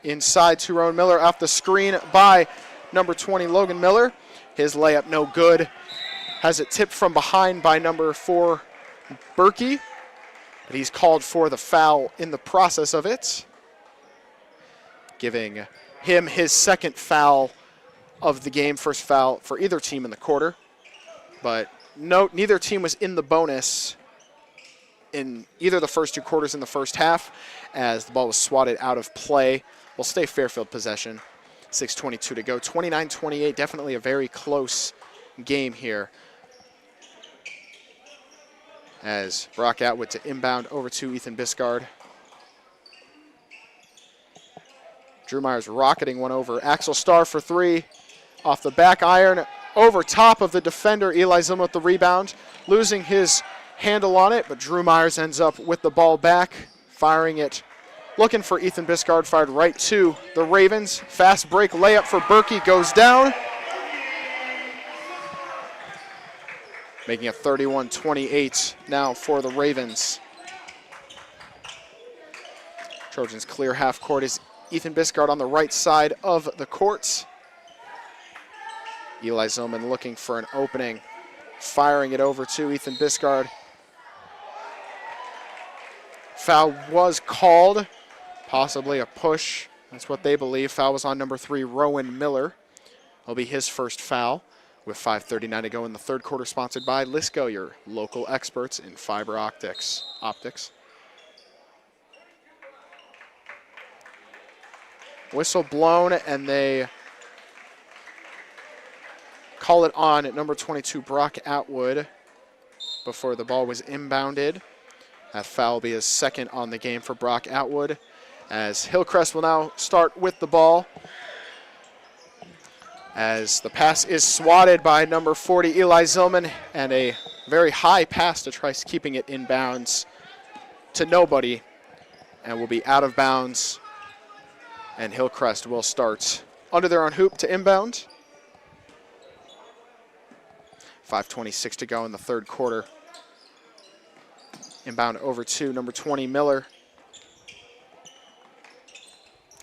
Inside to Rowan Miller, off the screen by number 20, Logan Miller. His layup no good. Has it tipped from behind by number 4, Berkey, but he's called for the foul in the process of it, giving him his second foul of the game, first foul for either team in the quarter. But note, neither team was in the bonus in either the first 2 quarters in the first half, as the ball was swatted out of play. Will stay Fairfield possession. 6:22 to go. 29-28, definitely a very close game here. As Brock Atwood to inbound over to Ethan Biscard. Drew Myers rocketing one over. Axel Starr for 3. Off the back iron, over top of the defender. Eli Zillman with the rebound. losing his handle on it, but Drew Myers ends up with the ball back, firing it, looking for Ethan Biscard, fired right to the Ravens. Fast break layup for Berkey goes down, making it 31-28 now for the Ravens. Trojans clear half court is Ethan Biscard on the right side of the court. Eli Zillman looking for an opening, firing it over to Ethan Biscard. Foul was called, possibly a push. That's what they believe. Foul was on number 3, Rowan Miller. It'll be his first foul with 5:39 to go in the third quarter, sponsored by Lisco, your local experts in fiber optics. Whistle blown, and they call it on at number 22, Brock Atwood, before the ball was inbounded. That foul will be his second on the game for Brock Atwood, as Hillcrest will now start with the ball, as the pass is swatted by number 40, Eli Zillman, and a very high pass to try keeping it in bounds to nobody, and will be out of bounds, and Hillcrest will start under their own hoop to inbound. 5:26 to go in the third quarter. Inbound over to number 20, Miller.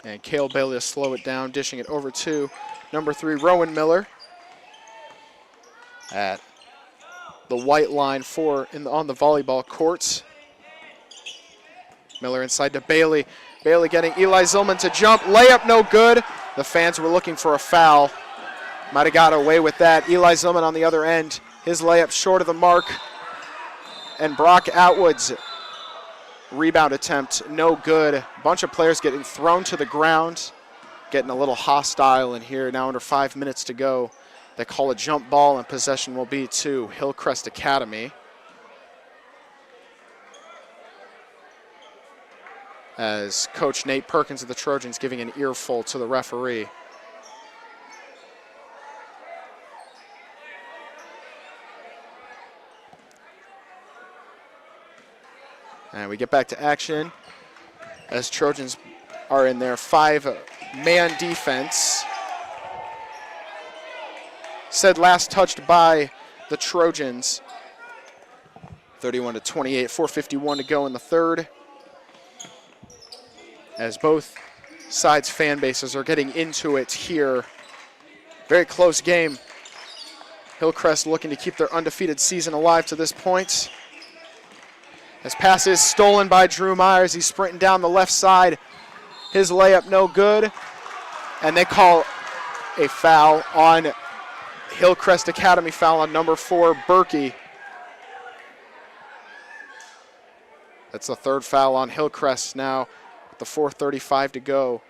And Cale Bailey to slow it down, dishing it over to number 3, Rowan Miller. At the white line on the volleyball courts. Miller inside to Bailey. Bailey getting Eli Zillman to jump. Layup no good. The fans were looking for a foul. Might have got away with that. Eli Zillman on the other end. His layup short of the mark. And Brock Atwood's rebound attempt, no good. A bunch of players getting thrown to the ground, getting a little hostile in here. Now under 5 minutes to go. They call a jump ball, and possession will be to Hillcrest Academy. As Coach Nate Perkins of the Trojans giving an earful to the referee. And we get back to action as Trojans are in their 5-man defense. Said last touched by the Trojans. 31-28, 4:51 to go in the third. As both sides' fan bases are getting into it here. Very close game. Hillcrest looking to keep their undefeated season alive to this point. As pass is stolen by Drew Myers. He's sprinting down the left side. His layup no good. And they call a foul on Hillcrest Academy, foul on number 4, Berkey. That's the third foul on Hillcrest now with the 4:35 to go.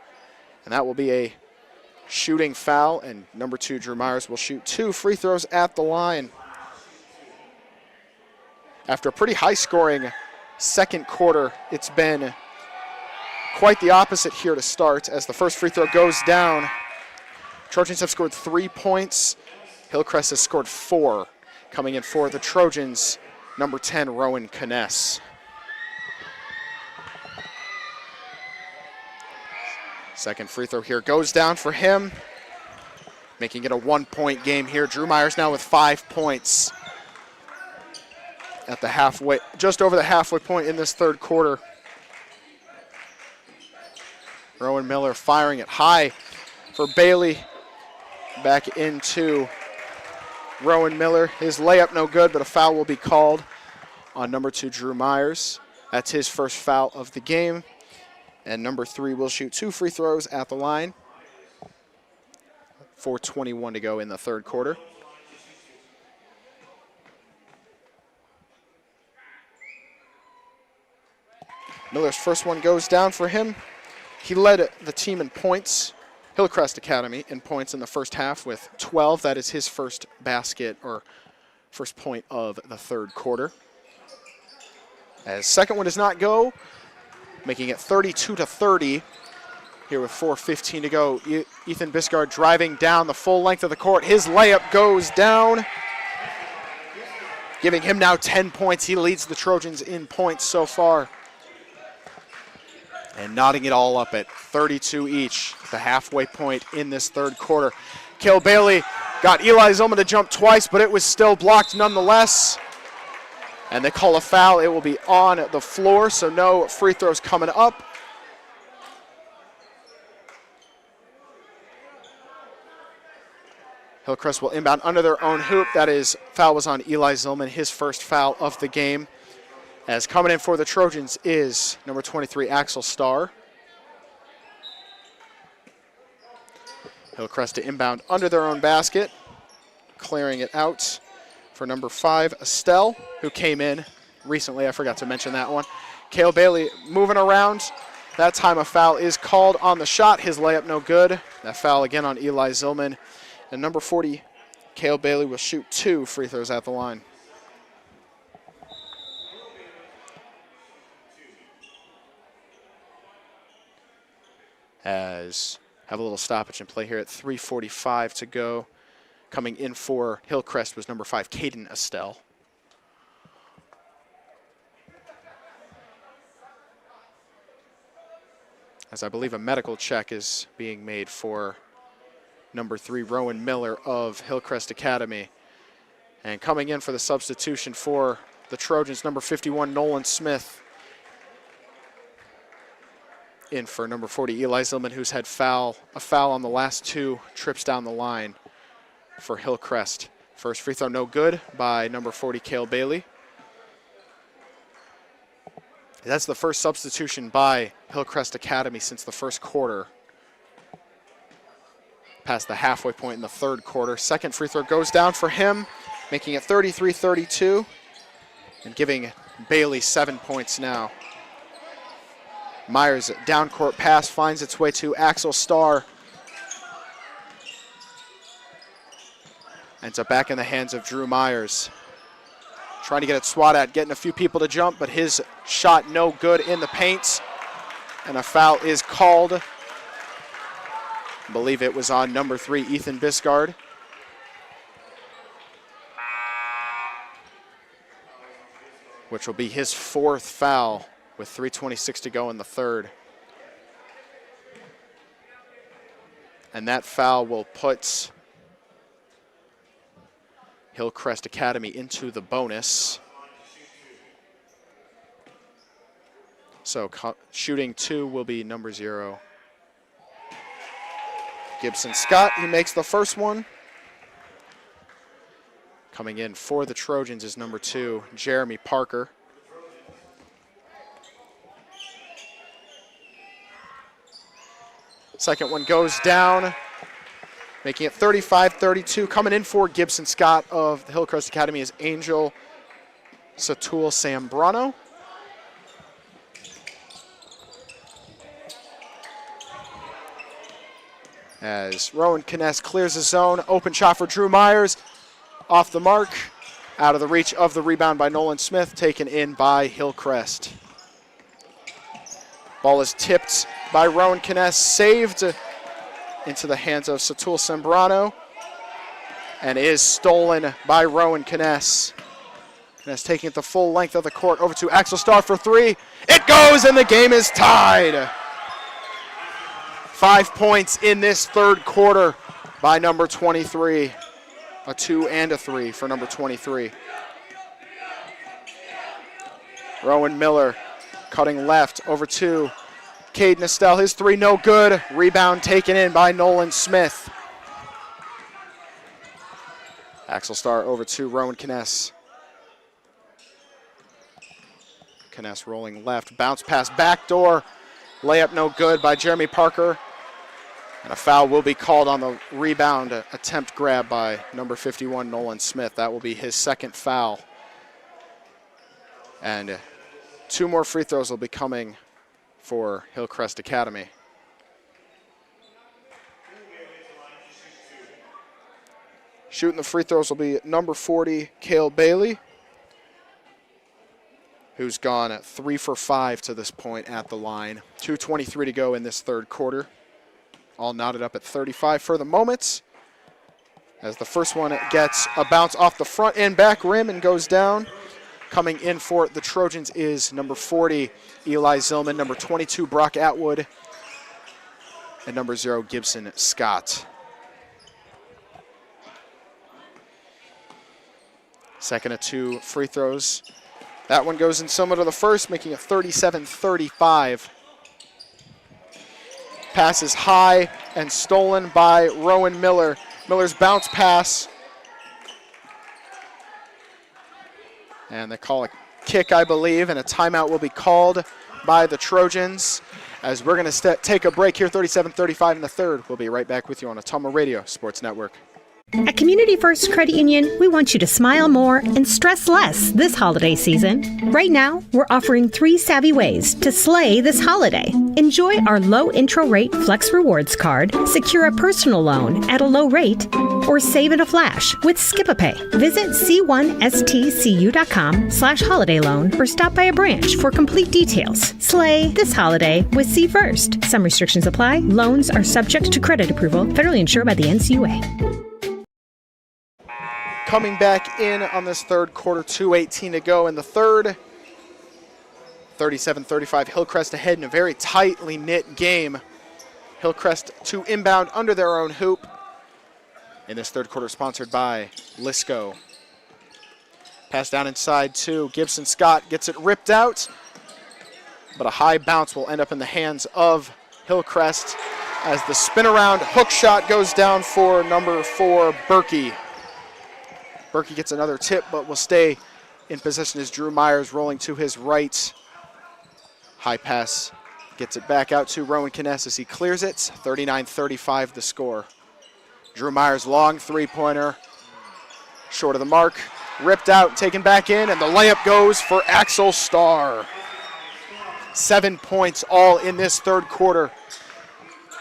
And that will be a shooting foul, and number 2, Drew Myers, will shoot 2 free throws at the line. After a pretty high-scoring second quarter, it's been quite the opposite here to start as the first free throw goes down. Trojans have scored 3 points. Hillcrest has scored 4. Coming in for the Trojans, number 10, Rowan Kness. Second free throw here goes down for him, making it a 1-point game here. Drew Myers now with 5 points. At the halfway, just over the halfway point in this third quarter. Rowan Miller firing it high for Bailey. Back into Rowan Miller. His layup no good, but a foul will be called on number 2, Drew Myers. That's his first foul of the game. And number 3 will shoot 2 free throws at the line. 4:21 to go in the third quarter. Miller's first one goes down for him. He led the team in points, Hillcrest Academy, in points in the first half with 12. That is his first basket or first point of the third quarter. As second one does not go, making it 32-30 here with 4:15 to go. Ethan Biscard driving down the full length of the court. His layup goes down. giving him now 10 points. He leads the Trojans in points so far. And knotting it all up at 32 each, the halfway point in this third quarter. Cale Bailey got Eli Zillman to jump twice, but it was still blocked nonetheless. And they call a foul. It will be on the floor, so no free throws coming up. Hillcrest will inbound under their own hoop. That is, foul was on Eli Zillman, his first foul of the game. As coming in for the Trojans is number 23, Axel Starr. Hillcrest to inbound under their own basket, clearing it out for number 5, Estelle, who came in recently. I forgot to mention that one. Cale Bailey moving around. That time a foul is called on the shot. His layup no good. That foul again on Eli Zillman. And number 40, Cale Bailey, will shoot 2 free throws at the line. As have a little stoppage in play here at 3:45 to go. Coming in for Hillcrest was number 5, Caden Estelle. As I believe a medical check is being made for number 3, Rowan Miller of Hillcrest Academy. And coming in for the substitution for the Trojans, number 51, Nolan Smith. In for number 40, Eli Zillman, who's had a foul on the last 2 trips down the line for Hillcrest. First free throw no good by number 40, Cale Bailey. That's the first substitution by Hillcrest Academy since the first quarter. Past the halfway point in the third quarter. Second free throw goes down for him, making it 33-32 and giving Bailey 7 points now. Myers' down court pass finds its way to Axel Starr. Ends up back in the hands of Drew Myers. Trying to get it swat at, getting a few people to jump, but his shot no good in the paint. And a foul is called. I believe it was on number 3, Ethan Biscard. Which will be his 4th foul with 3:26 to go in the third. And that foul will put Hillcrest Academy into the bonus. So shooting 2 will be number 0, Gibson Scott. He makes the first one. Coming in for the Trojans is number 2, Jeremy Parker. Second one goes down, making it 35-32. Coming in for Gibson Scott of the Hillcrest Academy is Angel Satul Sambrano. As Rowan Kness clears the zone, open shot for Drew Myers. Off the mark, out of the reach of the rebound by Nolan Smith, taken in by Hillcrest. Ball is tipped by Rowan Kness, saved into the hands of Satul Sembrano, and is stolen by Rowan Kness. Kness taking it the full length of the court over to Axel Starr for 3. It goes, and the game is tied. 5 points in this third quarter by number 23. A 2 and a 3 for number 23. Rowan Miller cutting left over to Caden Estelle. His 3 no good. Rebound taken in by Nolan Smith. Axel Starr over to Rowan Kness. Kness rolling left. Bounce pass backdoor. Layup no good by Jeremy Parker. And a foul will be called on the rebound attempt grab by number 51, Nolan Smith. That will be his 2nd foul. And 2 more free throws will be coming for Hillcrest Academy. Shooting the free throws will be number 40, Cale Bailey, who's gone 3 for 5 to this point at the line. 2:23 to go in this third quarter. All knotted up at 35 for the moment. as the first one gets a bounce off the front and back rim and goes down. Coming in for the Trojans is number 40, Eli Zillman, number 22, Brock Atwood, and number 0, Gibson Scott. Second of 2 free throws. That one goes in similar to the first, making it 37-35. Pass is high and stolen by Rowan Miller. Miller's bounce pass. And they call a kick, I believe, and a timeout will be called by the Trojans. As we're going to take a break here, 37-35 in the third. We'll be right back with you on Ottumwa Radio Sports Network. At Community First Credit Union, we want you to smile more and stress less this holiday season. Right now, we're offering 3 savvy ways to slay this holiday. Enjoy our low intro rate Flex Rewards card, secure a personal loan at a low rate, or save in a flash with Skip-a-Pay. Visit c1stcu.com/holiday loan or stop by a branch for complete details. Slay this holiday with C First. Some restrictions apply. Loans are subject to credit approval, federally insured by the NCUA. Coming back in on this third quarter, 2:18 to go in the third. 37-35, Hillcrest ahead in a very tightly knit game. Hillcrest to inbound under their own hoop. In this third quarter, sponsored by Lisco. Pass down inside to Gibson Scott, gets it ripped out, but a high bounce will end up in the hands of Hillcrest as the spin around hook shot goes down for number 4, Berkey. Berkey gets another tip, but will stay in possession as Drew Myers rolling to his right. High pass gets it back out to Rowan Kness as he clears it. 39-35 the score. Drew Myers long three-pointer, short of the mark, ripped out, taken back in, and the layup goes for Axel Starr. 7 points all in this third quarter.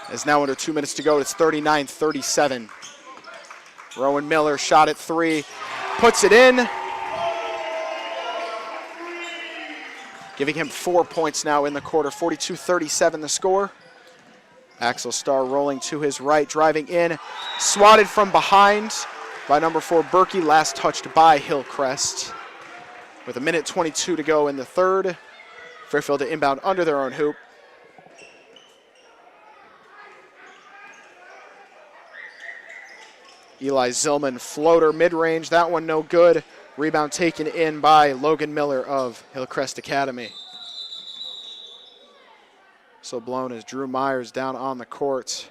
As now under 2 minutes to go, it's 39-37. Rowan Miller shot at 3, puts it in, giving him 4 points now in the quarter. 42-37 the score. Axel Starr rolling to his right, driving in, swatted from behind by number 4 Berkey, last touched by Hillcrest. With 1:22 to go in the third, Fairfield to inbound under their own hoop. Eli Zillman floater mid-range, that one no good. Rebound taken in by Logan Miller of Hillcrest Academy. So blown as Drew Myers down on the court.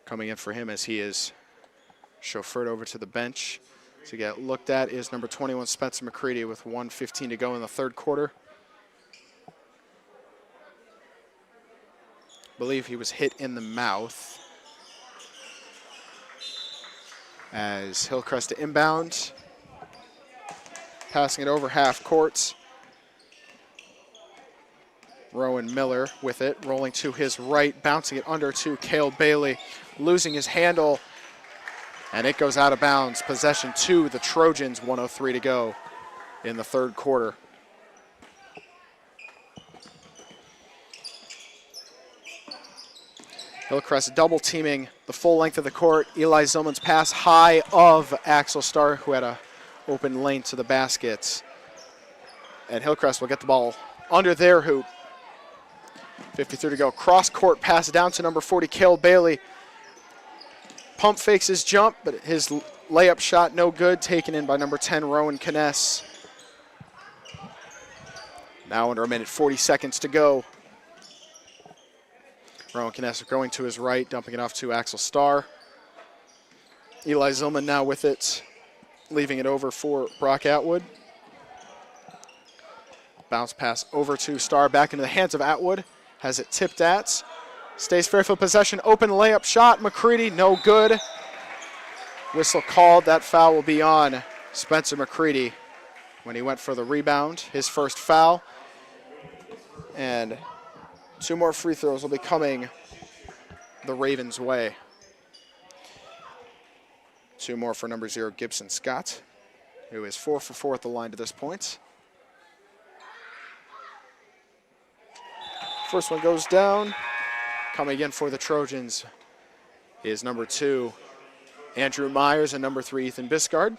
Coming in for him as he is chauffeured over to the bench to get looked at is number 21, Spencer McCready, with 1:15 to go in the third quarter. I believe he was hit in the mouth. As Hillcrest to inbound. Passing it over half court. Rowan Miller with it, rolling to his right, bouncing it under to Cale Bailey, losing his handle. And it goes out of bounds. Possession to the Trojans, 1:03 to go in the third quarter. Hillcrest double teaming the full length of the court. Eli Zillman's pass high of Axel Starr, who had an open lane to the basket. And Hillcrest will get the ball under their hoop. 53 to go. Cross court pass down to number 40, Cale Bailey. Pump fakes his jump, but his layup shot no good, taken in by number 10, Rowan Kness. Now under 1:40 to go. Rowan Kness going to his right, dumping it off to Axel Starr. Eli Zillman now with it, leaving it over for Brock Atwood. Bounce pass over to Starr, back into the hands of Atwood. Has it tipped at. Stays Fairfield possession, open layup shot, McCready, no good. Whistle called, that foul will be on Spencer McCready when he went for the rebound, his first foul. And 2 more free throws will be coming the Ravens' way. 2 more for number 0, Gibson Scott, who is 4 for 4 at the line to this point. First one goes down. Coming again for the Trojans is number 2, Andrew Myers, and number 3, Ethan Biscard,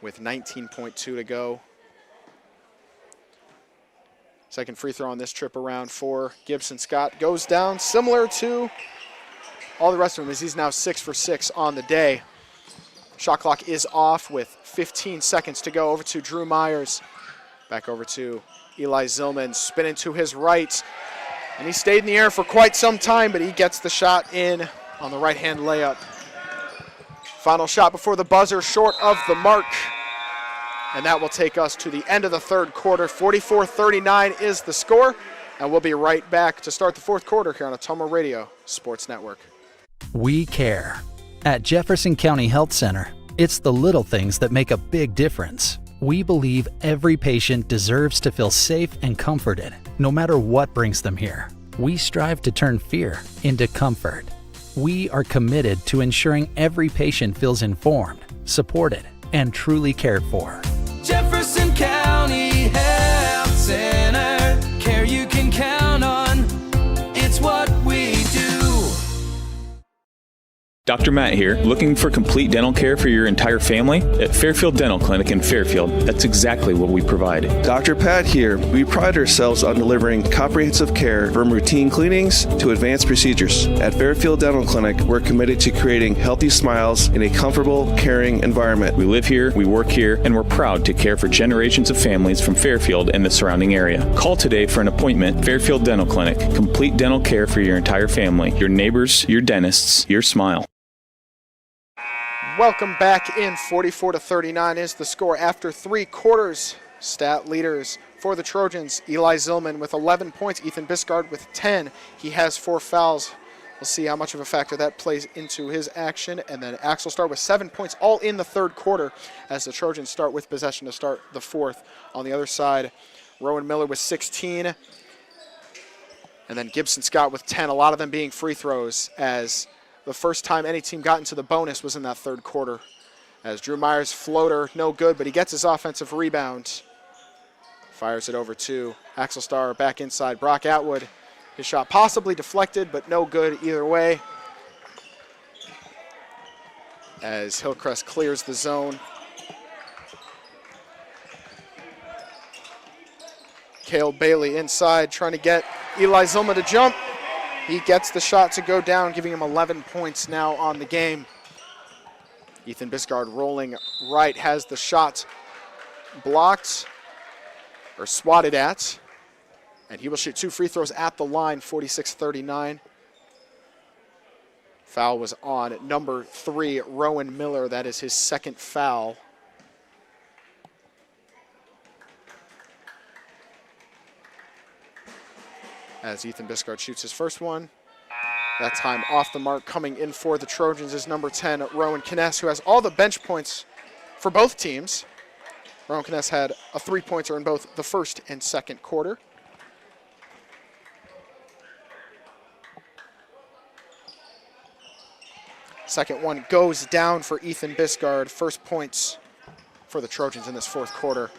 with 19.2 to go. Second free throw on this trip around for Gibson Scott goes down, similar to all the rest of them, as he's now 6 for 6 on the day. Shot clock is off with 15 seconds to go. Over to Drew Myers. Back over to Eli Zillman, spinning to his right. And he stayed in the air for quite some time, but he gets the shot in on the right-hand layup. Final shot before the buzzer, short of the mark. And that will take us to the end of the third quarter. 44-39 is the score. And we'll be right back to start the fourth quarter here on Ottumwa Radio Sports Network. We care. At Jefferson County Health Center, it's the little things that make a big difference. We believe every patient deserves to feel safe and comforted, no matter what brings them here. We strive to turn fear into comfort. We are committed to ensuring every patient feels informed, supported, and truly cared for. Jefferson County Health Center, care you can count on, it's what we do. Dr. Matt here, looking for complete dental care for your entire family? At Fairfield Dental Clinic in Fairfield, that's exactly what we provide. Dr. Pat here. We pride ourselves on delivering comprehensive care from routine cleanings to advanced procedures. At Fairfield Dental Clinic, we're committed to creating healthy smiles in a comfortable, caring environment. We live here, we work here, and we're proud to care for generations of families from Fairfield and the surrounding area. Call today for an appointment. Fairfield Dental Clinic, complete dental care for your entire family, your neighbors, your dentists, your smile. Welcome back in. 44-39 is the score after 3 quarters. Stat leaders for the Trojans, Eli Zillman with 11 points, Ethan Biscard with 10. He has 4 fouls. We'll see how much of a factor that plays into his action. And then Axel Starr with 7 points, all in the third quarter, as the Trojans start with possession to start the fourth. On the other side, Rowan Miller with 16. And then Gibson Scott with 10, a lot of them being free throws, as the first time any team got into the bonus was in that third quarter. As Drew Myers' floater, no good, but he gets his offensive rebound. Fires it over to Axel Starr, back inside. Brock Atwood, his shot possibly deflected, but no good either way. As Hillcrest clears the zone. Cale Bailey inside, trying to get Eli Zillman to jump. He gets the shot to go down, giving him 11 points now on the game. Ethan Biscard rolling right, has the shot blocked or swatted at, and he will shoot 2 free throws at the line. 46-39. Foul was on number 3, Rowan Miller. That is his second foul. As Ethan Biscard shoots his first one. That time off the mark. Coming in for the Trojans is number 10, Rowan Kness, who has all the bench points for both teams. Rowan Kness had a 3-pointer in both the first and second quarter. Second one goes down for Ethan Biscard. First points for the Trojans in this fourth quarter.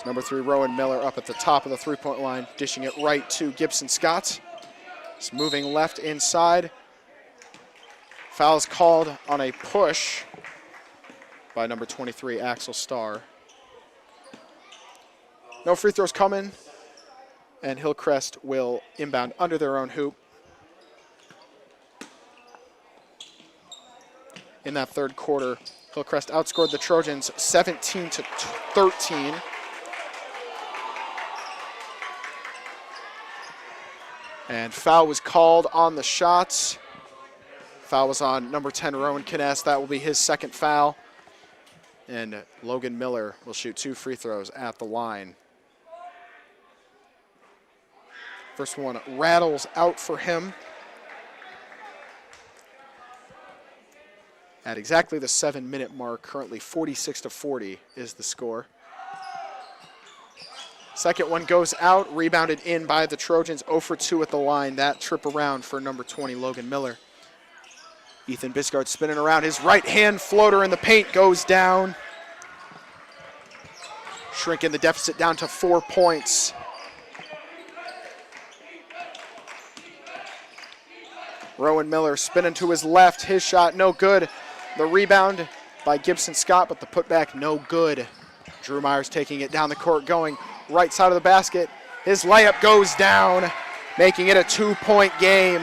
Number 3, Rowan Miller, up at the top of the three-point line, dishing it right to Gibson Scott. He's moving left inside. Foul's called on a push by number 23, Axel Starr. No free throws coming, and Hillcrest will inbound under their own hoop. In that third quarter, Hillcrest outscored the Trojans 17-13. And foul was called on the shots. Foul was on number 10, Rowan Kness. That will be his second foul. And Logan Miller will shoot 2 free throws at the line. First one rattles out for him. At exactly the 7-minute mark, currently 46-40 is the score. Second one goes out, rebounded in by the Trojans, 0 for 2 at the line. That trip around for number 20, Logan Miller. Ethan Biscard spinning around. His right hand floater in the paint goes down. Shrinking the deficit down to 4 points. Rowan Miller spinning to his left. His shot no good. The rebound by Gibson Scott, but the putback no good. Drew Myers taking it down the court, going right side of the basket. His layup goes down, making it a 2-point game.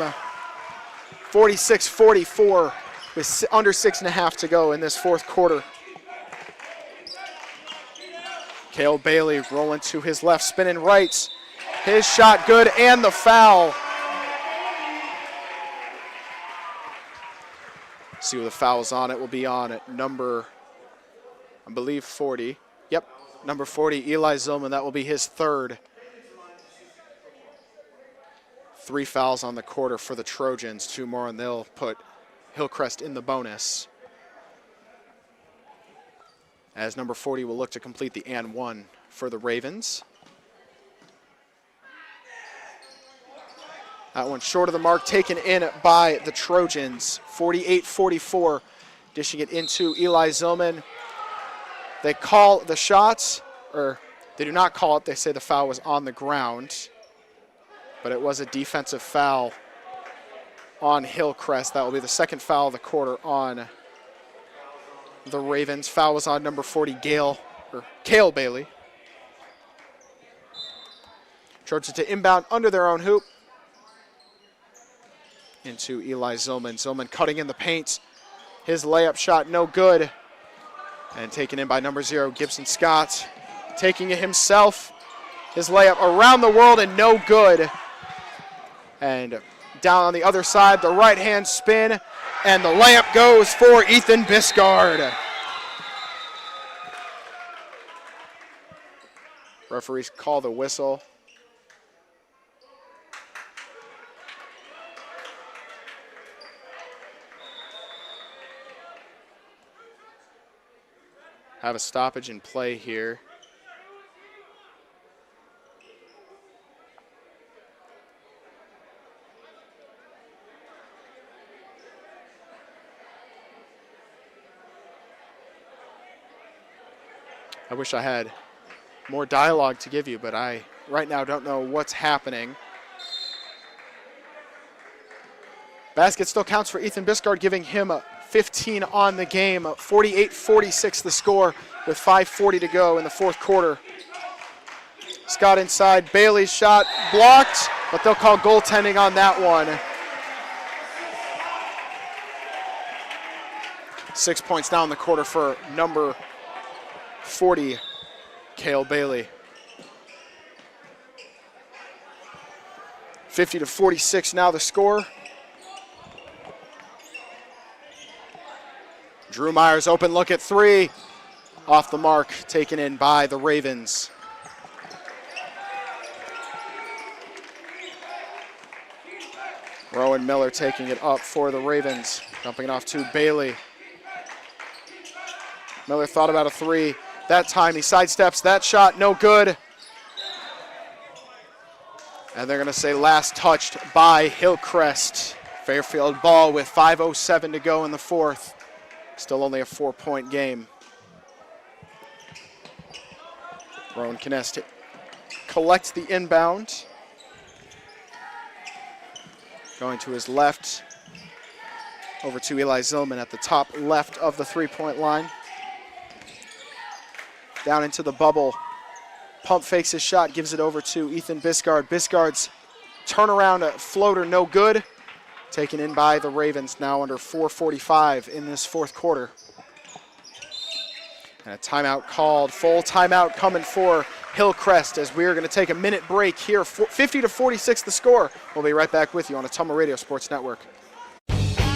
46-44 with under 6.5 to go in this fourth quarter. Cale Bailey rolling to his left, spinning right. His shot good and the foul. See who the foul's on. It will be on at number, I believe, 40. Yep, number 40, Eli Zillman. That will be his third. 3 fouls on the quarter for the Trojans. 2 more, and they'll put Hillcrest in the bonus. As number 40 will look to complete the and one for the Ravens. That one short of the mark, taken in by the Trojans. 48-44, dishing it into Eli Zillman. They call the shots, or they do not call it. They say the foul was on the ground, but it was a defensive foul on Hillcrest. That will be the second foul of the quarter on the Ravens. Foul was on number 40, Cale Bailey. Trojans to inbound under their own hoop. Into Eli Zillman. Zillman cutting in the paint. His layup shot no good. And taken in by number 0, Gibson Scott. Taking it himself. His layup around the world and no good. And down on the other side, the right hand spin. And the layup goes for Ethan Biscard. Referees call the whistle. Have a stoppage in play here. I wish I had more dialogue to give you, but I right now don't know what's happening. Basket still counts for Ethan Biscard, giving him a 15 on the game. 48-46 the score with 5:40 to go in the fourth quarter. Scott inside. Bailey's shot blocked, but they'll call goaltending on that one. 6 points down the quarter for number 40, Cale Bailey. 50-46 now the score. Drew Myers open look at 3. Off the mark, taken in by the Ravens. Rowan Miller taking it up for the Ravens. Dumping it off to Bailey. Miller thought about a 3. That time he sidesteps that shot, no good. And they're going to say last touched by Hillcrest. Fairfield ball with 5:07 to go in the fourth. Still only a 4-point game. Rowan Knest collects the inbound. Going to his left. Over to Eli Zillman at the top left of the 3-point line. Down into the bubble. Pump fakes his shot, gives it over to Ethan Biscard. Biscard's turnaround floater no good. Taken in by the Ravens, now under 4:45 in this fourth quarter. And a timeout called, full timeout coming for Hillcrest as we are going to take a minute break here. 50-46 the score. We'll be right back with you on Ottumwa Radio Sports Network.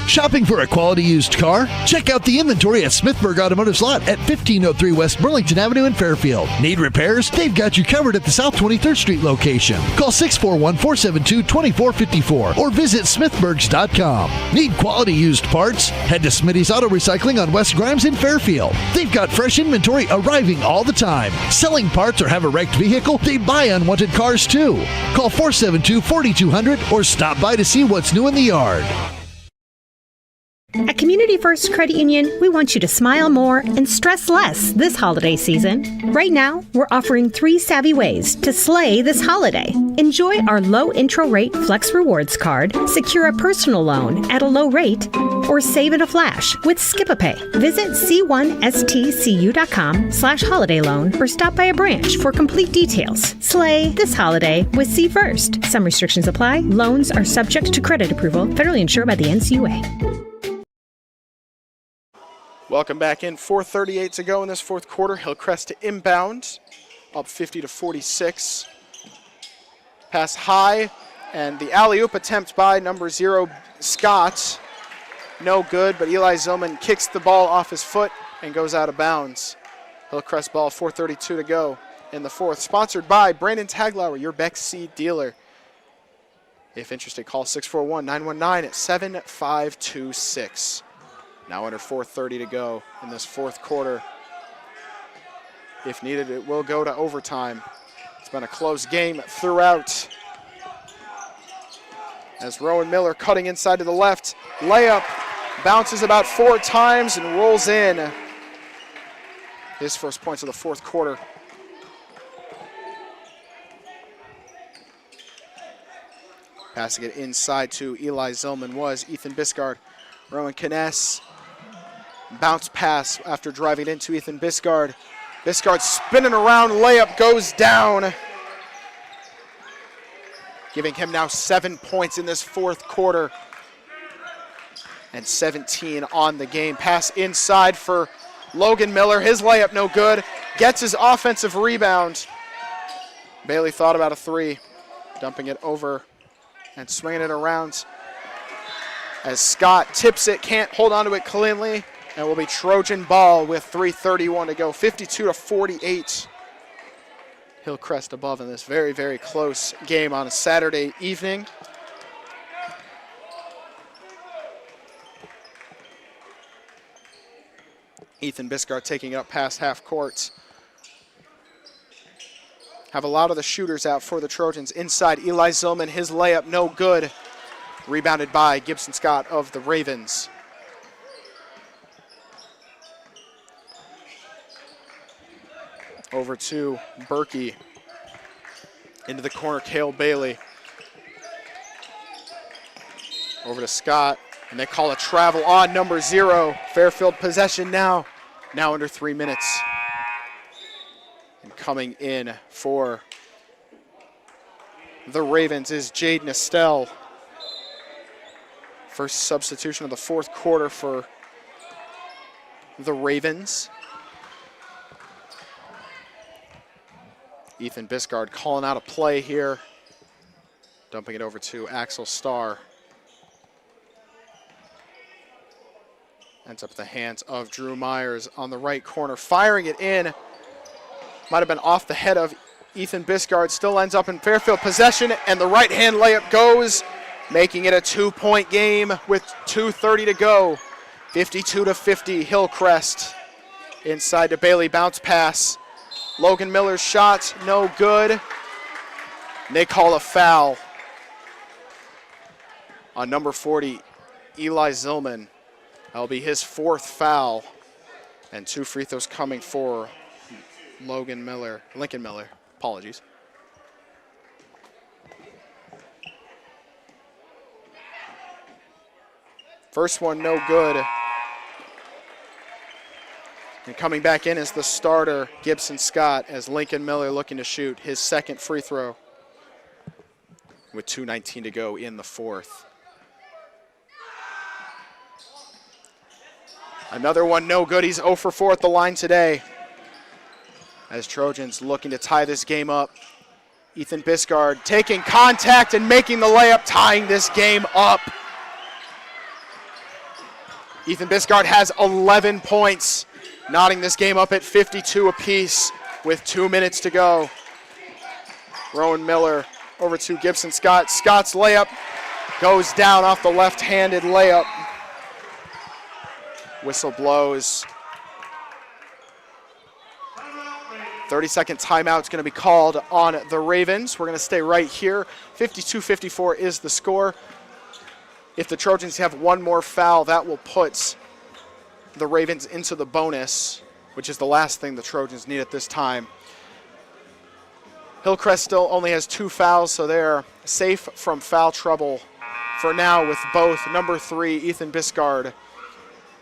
Shopping for a quality used car? Check out the inventory at Smithburg Automotive's lot at 1503 West Burlington Avenue in Fairfield. Need repairs? They've got you covered at the South 23rd Street location. Call 641-472-2454 or visit smithburgs.com. Need quality used parts? Head to Smitty's Auto Recycling on West Grimes in Fairfield. They've got fresh inventory arriving all the time. Selling parts or have a wrecked vehicle? They buy unwanted cars too. Call 472-4200 or stop by to see what's new in the yard. At Community First Credit Union, we want you to smile more and stress less this holiday season. Right now, we're offering 3 savvy ways to slay this holiday. Enjoy our low intro rate Flex Rewards card, secure a personal loan at a low rate, or save in a flash with Skip-a-Pay. Visit c1stcu.com/holiday loan or stop by a branch for complete details. Slay this holiday with C First. Some restrictions apply. Loans are subject to credit approval, federally insured by the NCUA. Welcome back in. 4:38 to go in this fourth quarter. Hillcrest to inbound, up 50-46. Pass high, and the alley-oop attempt by number 0, Scott. No good, but Eli Zillman kicks the ball off his foot and goes out of bounds. Hillcrest ball, 4:32 to go in the fourth. Sponsored by Brandon Taglauer, your Beck Seed dealer. If interested, call 641-919-7526. Now under 4:30 to go in this fourth quarter. If needed, it will go to overtime. It's been a close game throughout. As Rowan Miller cutting inside to the left. Layup bounces about 4 times and rolls in. His first points of the fourth quarter. Passing it inside to Eli Zillman was Ethan Biscard. Rowan Kness. Bounce pass after driving into Ethan Biscard. Biscard spinning around, layup goes down. Giving him now 7 points in this fourth quarter. And 17 on the game. Pass inside for Logan Miller. His layup no good. Gets his offensive rebound. Bailey thought about a 3. Dumping it over and swinging it around. As Scott tips it, can't hold on to it cleanly. And will be Trojan ball with 3:31 to go, 52-48. Hillcrest above in this very, very close game on a Saturday evening. Ethan Biscard taking it up past half court. Have a lot of the shooters out for the Trojans. Inside, Eli Zillman, his layup no good. Rebounded by Gibson Scott of the Ravens. Over to Berkey. Into the corner, Cale Bailey. Over to Scott, and they call a travel on number 0. Fairfield possession now. Now under 3 minutes. And coming in for the Ravens is Jaden Estelle. First substitution of the fourth quarter for the Ravens. Ethan Biscard calling out a play here. Dumping it over to Axel Starr. Ends up at the hands of Drew Myers on the right corner. Firing it in. Might have been off the head of Ethan Biscard. Still ends up in Fairfield possession, and the right-hand layup goes, making it a 2-point game with 2:30 to go. 52-50, Hillcrest. Inside to Bailey, bounce pass. Logan Miller's shot, no good. And they call a foul on number 40, Eli Zillman. That'll be his 4th foul. And 2 free throws coming for Lincoln Miller, apologies. First one, no good. And coming back in is the starter, Gibson Scott, as Lincoln Miller looking to shoot his 2nd free throw with 2:19 to go in the fourth. Another one, no good. He's 0 for 4 at the line today. As Trojans looking to tie this game up. Ethan Biscard taking contact and making the layup, tying this game up. Ethan Biscard has 11 points, knotting this game up at 52 apiece with 2 minutes to go. Rowan Miller over to Gibson Scott. Scott's layup goes down off the left-handed layup. Whistle blows. 30-second timeout is going to be called on the Ravens. We're going to stay right here. 52-54 is the score. If the Trojans have one more foul, that will put the Ravens into the bonus, which is the last thing the Trojans need at this time. Hillcrest still only has 2 fouls, so they're safe from foul trouble for now with both number 3, Ethan Biscard,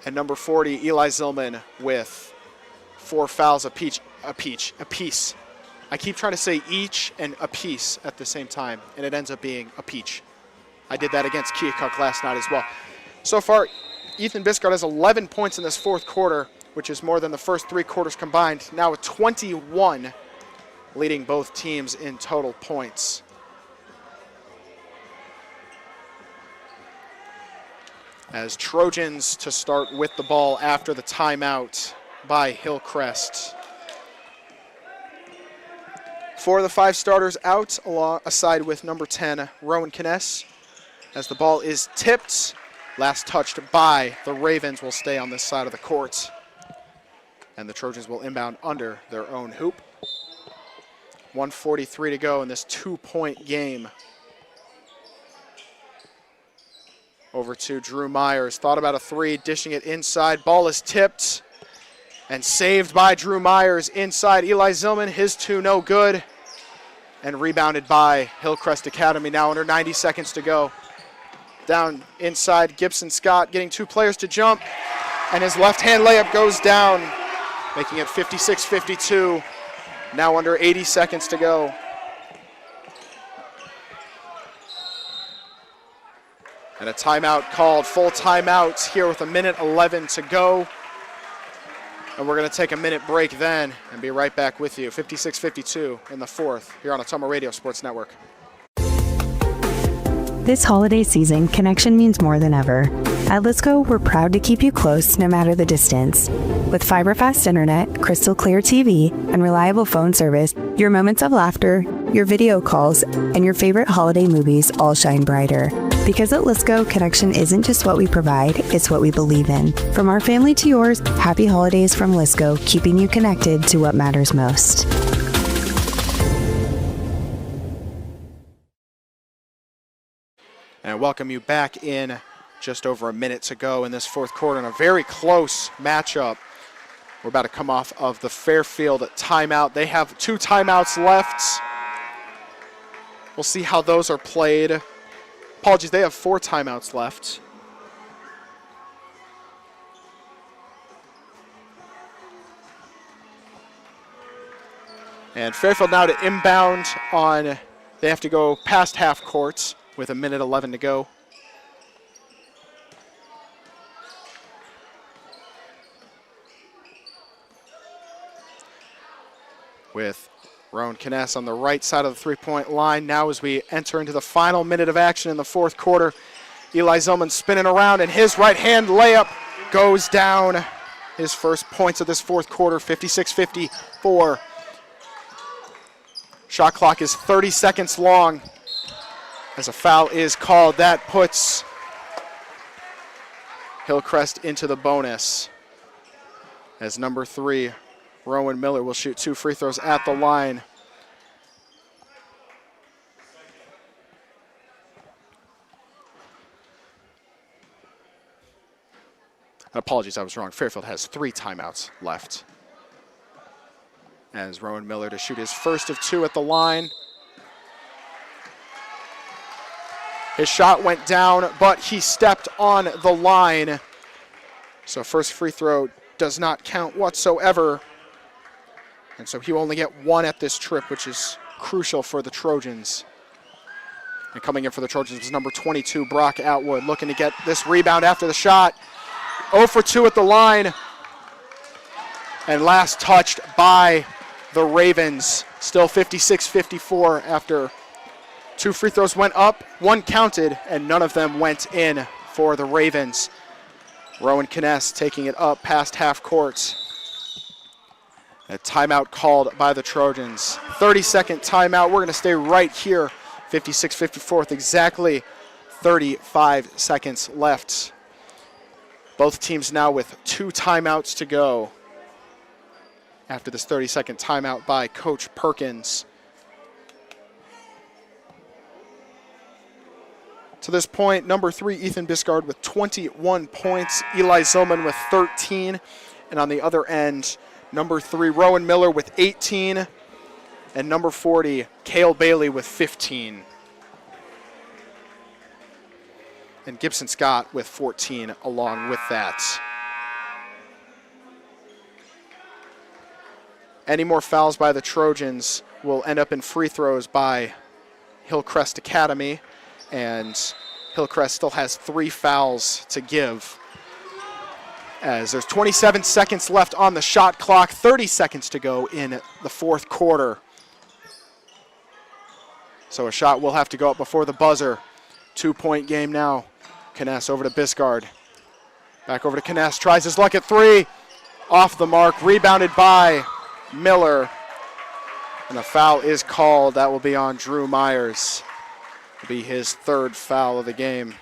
and number 40, Eli Zillman, with 4 fouls apiece. I keep trying to say each and a piece at the same time, and it ends up being a peach. I did that against Keokuk last night as well. So far, Ethan Biscard has 11 points in this fourth quarter, which is more than the first 3 quarters combined, now with 21, leading both teams in total points. As Trojans to start with the ball after the timeout by Hillcrest. 4 of the 5 starters out, aside with number 10, Rowan Kness. As the ball is tipped, last touched by the Ravens will stay on this side of the court. And the Trojans will inbound under their own hoop. 1:43 to go in this 2-point game. Over to Drew Myers. Thought about a 3, dishing it inside. Ball is tipped and saved by Drew Myers inside. Eli Zillman, his 2 no good. And rebounded by Hillcrest Academy, now under 90 seconds to go. Down inside, Gibson Scott getting 2 players to jump, and his left-hand layup goes down, making it 56-52, now under 80 seconds to go. And a timeout called, full timeout here with 1:11 to go. And we're going to take a minute break then and be right back with you. 56-52 in the 4th here on Ottumwa Radio Sports Network. This holiday season, connection means more than ever. At Lisco, we're proud to keep you close no matter the distance. With fiber-fast internet, crystal clear TV, and reliable phone service, your moments of laughter, your video calls, and your favorite holiday movies all shine brighter. Because at Lisco, connection isn't just what we provide, it's what we believe in. From our family to yours, happy holidays from Lisco, keeping you connected to what matters most. And welcome you back in. Just over a minute to go in this 4th quarter in a very close matchup. We're about to come off of the Fairfield timeout. They have 2 timeouts left. We'll see how those are played. Apologies, they have 4 timeouts left. And Fairfield now to inbound on, they have to go past half court with 1:11 to go. With Rowan Kness on the right side of the 3-point line. Now as we enter into the final minute of action in the 4th quarter, Eli Zillman spinning around, and his right-hand layup goes down. His first points of this 4th quarter, 56-54. Shot clock is 30 seconds long as a foul is called. That puts Hillcrest into the bonus as number 3, Rowan Miller, will shoot 2 free throws at the line. Apologies, I was wrong. Fairfield has 3 timeouts left. As Rowan Miller to shoot his first of 2 at the line. His shot went down, but he stepped on the line. So first free throw does not count whatsoever. And so he will only get 1 at this trip, which is crucial for the Trojans. And coming in for the Trojans was number 22, Brock Atwood, looking to get this rebound after the shot. 0 for 2 at the line. And last touched by the Ravens. Still 56-54 after 2 free throws went up, 1 counted, and none of them went in for the Ravens. Rowan Kness taking it up past half court. A timeout called by the Trojans. 30-second timeout. We're going to stay right here. 56-54 with exactly 35 seconds left. Both teams now with 2 timeouts to go after this 30-second timeout by Coach Perkins. To this point, number 3, Ethan Biscard with 21 points, Eli Zillman with 13, and on the other end, number 3, Rowan Miller with 18, and number 40, Cale Bailey with 15. And Gibson Scott with 14 along with that. Any more fouls by the Trojans will end up in free throws by Hillcrest Academy, and Hillcrest still has 3 fouls to give, as there's 27 seconds left on the shot clock, 30 seconds to go in the fourth quarter. So a shot will have to go up before the buzzer. 2-point game now. Kness over to Biscard. Back over to Kness, tries his luck at 3. Off the mark, rebounded by Miller. And a foul is called. That will be on Drew Myers. It'll be his 3rd foul of the game.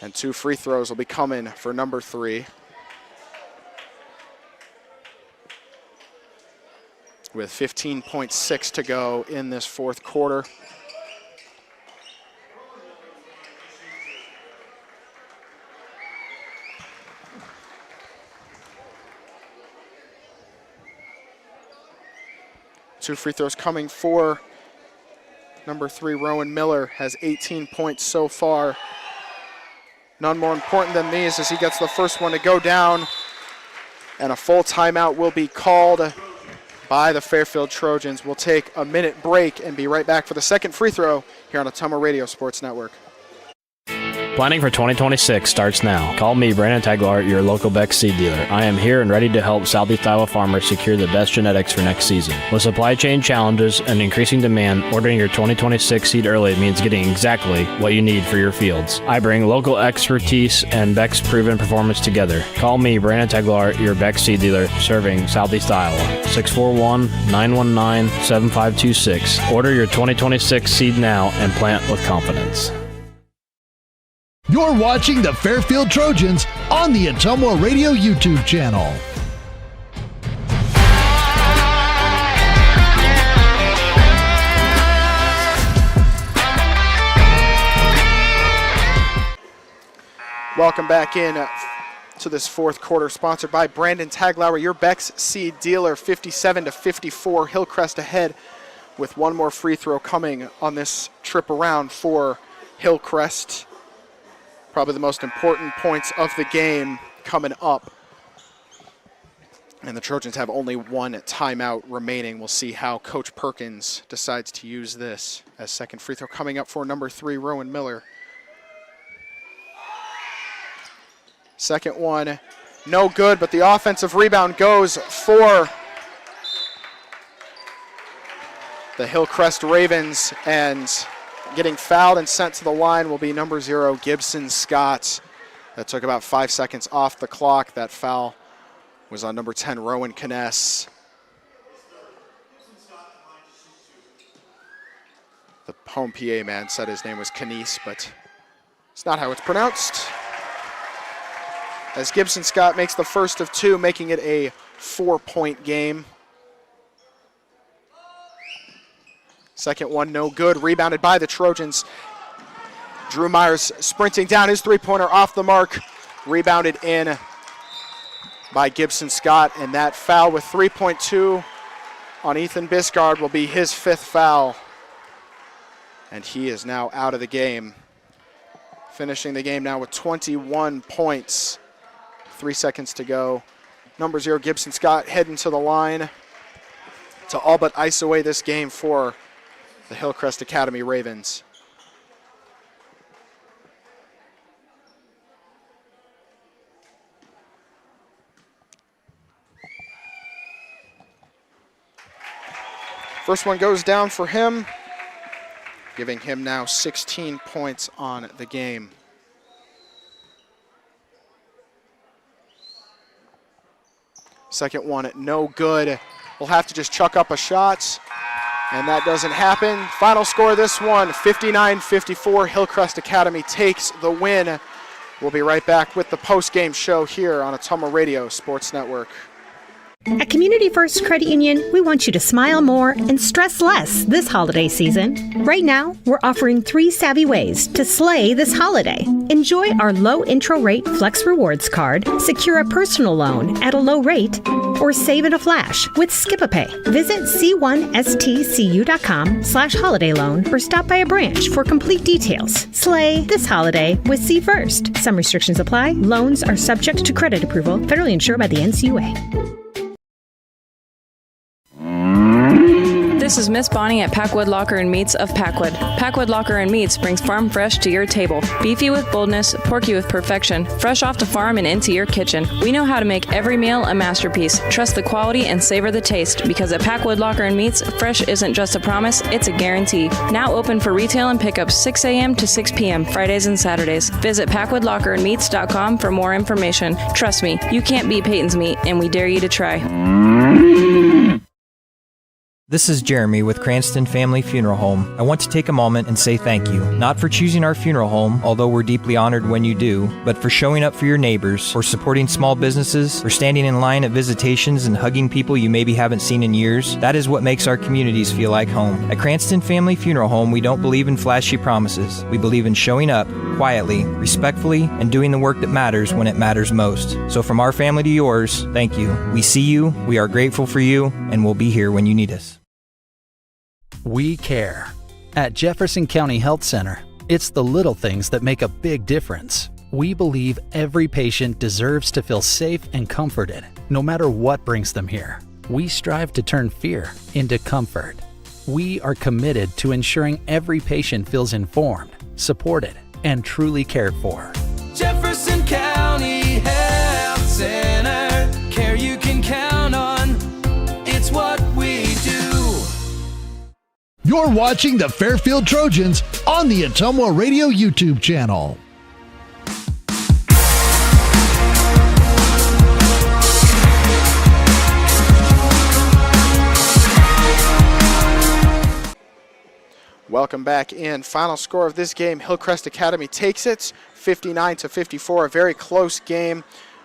And 2 free throws will be coming for number 3. With 15.6 to go in this fourth quarter. Two free throws coming for number 3, Rowan Miller, has 18 points so far. None more important than these as he gets the first one to go down. And a full timeout will be called by the Fairfield Trojans. We'll take a minute break and be right back for the second free throw here on Ottumwa Radio Sports Network. Planning for 2026 starts now. Call me, Brandon Taglar, your local Beck seed dealer. I am here and ready to help Southeast Iowa farmers secure the best genetics for next season. With supply chain challenges and increasing demand, ordering your 2026 seed early means getting exactly what you need for your fields. I bring local expertise and Beck's proven performance together. Call me, Brandon Taglar, your Beck seed dealer, serving Southeast Iowa. 641-919-7526. Order your 2026 seed now and plant with confidence. You're watching the Fairfield Trojans on the Ottumwa Radio YouTube channel. Welcome back in to this fourth quarter, sponsored by Brandon Taglauer, your Beck's seed dealer. 57-54, Hillcrest ahead with one more free throw coming on this trip around for Hillcrest. Probably the most important points of the game coming up. And the Trojans have only one timeout remaining. We'll see how Coach Perkins decides to use this as second free throw coming up for number 3, Rowan Miller. Second one, no good, but the offensive rebound goes for the Hillcrest Ravens, and getting fouled and sent to the line will be number 0, Gibson Scott. That took about 5 seconds off the clock. That foul was on number 10, Rowan Kness. The home PA man said his name was Kness, but it's not how it's pronounced. As Gibson Scott makes the first of 2, making it a 4-point game. Second one, no good. Rebounded by the Trojans. Drew Myers sprinting down his three-pointer off the mark. Rebounded in by Gibson Scott. And that foul with 3.2 on Ethan Biscard will be his 5th foul. And he is now out of the game. Finishing the game now with 21 points. 3 seconds to go. Number 0, Gibson Scott, heading to the line to all but ice away this game for the Hillcrest Academy Ravens. First one goes down for him, giving him now 16 points on the game. Second one, no good. We'll have to just chuck up a shot. And that doesn't happen. Final score of this one, 59-54. Hillcrest Academy takes the win. We'll be right back with the post-game show here on Ottumwa Radio Sports Network. At Community First Credit Union, we want you to smile more and stress less this holiday season. Right now, we're offering 3 savvy ways to slay this holiday. Enjoy our low intro rate Flex Rewards card, secure a personal loan at a low rate, or save in a flash with Skip-a-Pay. Visit c1stcu.com/holiday loan or stop by a branch for complete details. Slay this holiday with C First. Some restrictions apply. Loans are subject to credit approval, federally insured by the NCUA. This is Miss Bonnie at Packwood Locker and Meats of Packwood. Packwood Locker and Meats brings farm fresh to your table. Beefy with boldness, porky with perfection, fresh off the farm and into your kitchen. We know how to make every meal a masterpiece. Trust the quality and savor the taste, because at Packwood Locker and Meats, fresh isn't just a promise, it's a guarantee. Now open for retail and pickup 6 a.m. to 6 p.m. Fridays and Saturdays. Visit PackwoodLockerandMeats.com for more information. Trust me, you can't beat Peyton's Meat, and we dare you to try. This is Jeremy with Cranston Family Funeral Home. I want to take a moment and say thank you, not for choosing our funeral home, although we're deeply honored when you do, but for showing up for your neighbors, for supporting small businesses, for standing in line at visitations and hugging people you maybe haven't seen in years. That is what makes our communities feel like home. At Cranston Family Funeral Home, we don't believe in flashy promises. We believe in showing up quietly, respectfully, and doing the work that matters when it matters most. So from our family to yours, thank you. We see you, we are grateful for you, and we'll be here when you need us. We care. At Jefferson County Health Center, it's the little things that make a big difference. We believe every patient deserves to feel safe and comforted, no matter what brings them here. We strive to turn fear into comfort. We are committed to ensuring every patient feels informed, supported, and truly cared for. Jefferson County Health Center, care you can count on. It's what we do. You're watching the Fairfield Trojans on the Ottumwa Radio YouTube channel. Welcome back in. Final score of this game, Hillcrest Academy takes it 59-54, a very close game,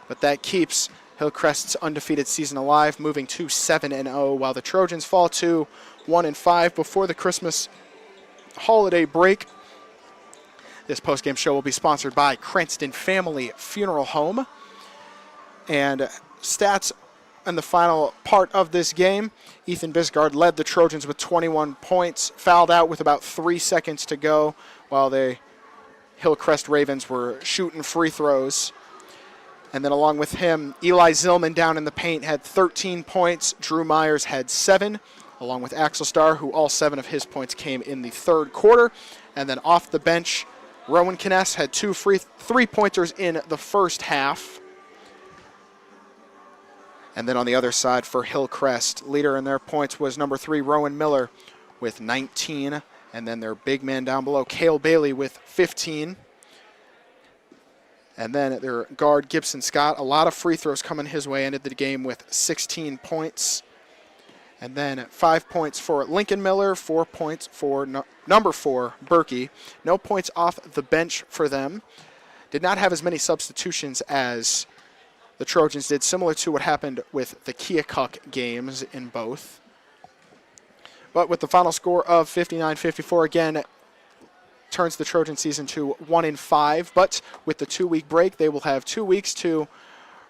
but that keeps Hillcrest's undefeated season alive, moving to 7-0, while the Trojans fall to 1-5 before the Christmas holiday break. This postgame show will be sponsored by Cranston Family Funeral Home. And stats in the final part of this game, Ethan Bisgard led the Trojans with 21 points, fouled out with about 3 seconds to go, while the Hillcrest Ravens were shooting free throws. And then along with him, Eli Zillman down in the paint had 13 points. Drew Myers had 7, along with Axel Starr, who all 7 of his points came in the third quarter. And then off the bench, Rowan Kness had 2 three-pointers in the first half. And then on the other side for Hillcrest, leader in their points was number 3, Rowan Miller, with 19. And then their big man down below, Cale Bailey, with 15. And then their guard, Gibson Scott, a lot of free throws coming his way, ended the game with 16 points. And then 5 points for Lincoln Miller, 4 points for number 4, Berkey. No points off the bench for them. Did not have as many substitutions as the Trojans did, similar to what happened with the Keokuk games in both. But with the final score of 59-54, again, turns the Trojan season to 1-5. But with the 2-week break, they will have 2 weeks to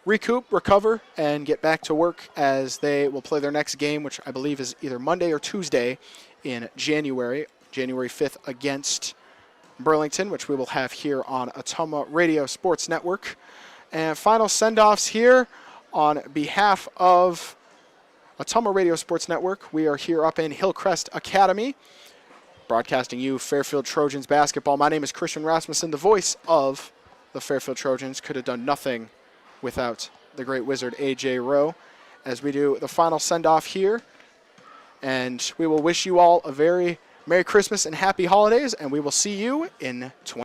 recoup, recover, and get back to work as they will play their next game, which I believe is either Monday or Tuesday in January 5th against Burlington, which we will have here on Ottumwa Radio Sports Network. And final send-offs here on behalf of Ottumwa Radio Sports Network. We are here up in Hillcrest Academy, broadcasting you Fairfield Trojans basketball. My name is Christian Rasmussen, the voice of the Fairfield Trojans. Could have done nothing without the great wizard A.J. Rowe, as we do the final send-off here. And we will wish you all a very Merry Christmas and Happy Holidays, and we will see you in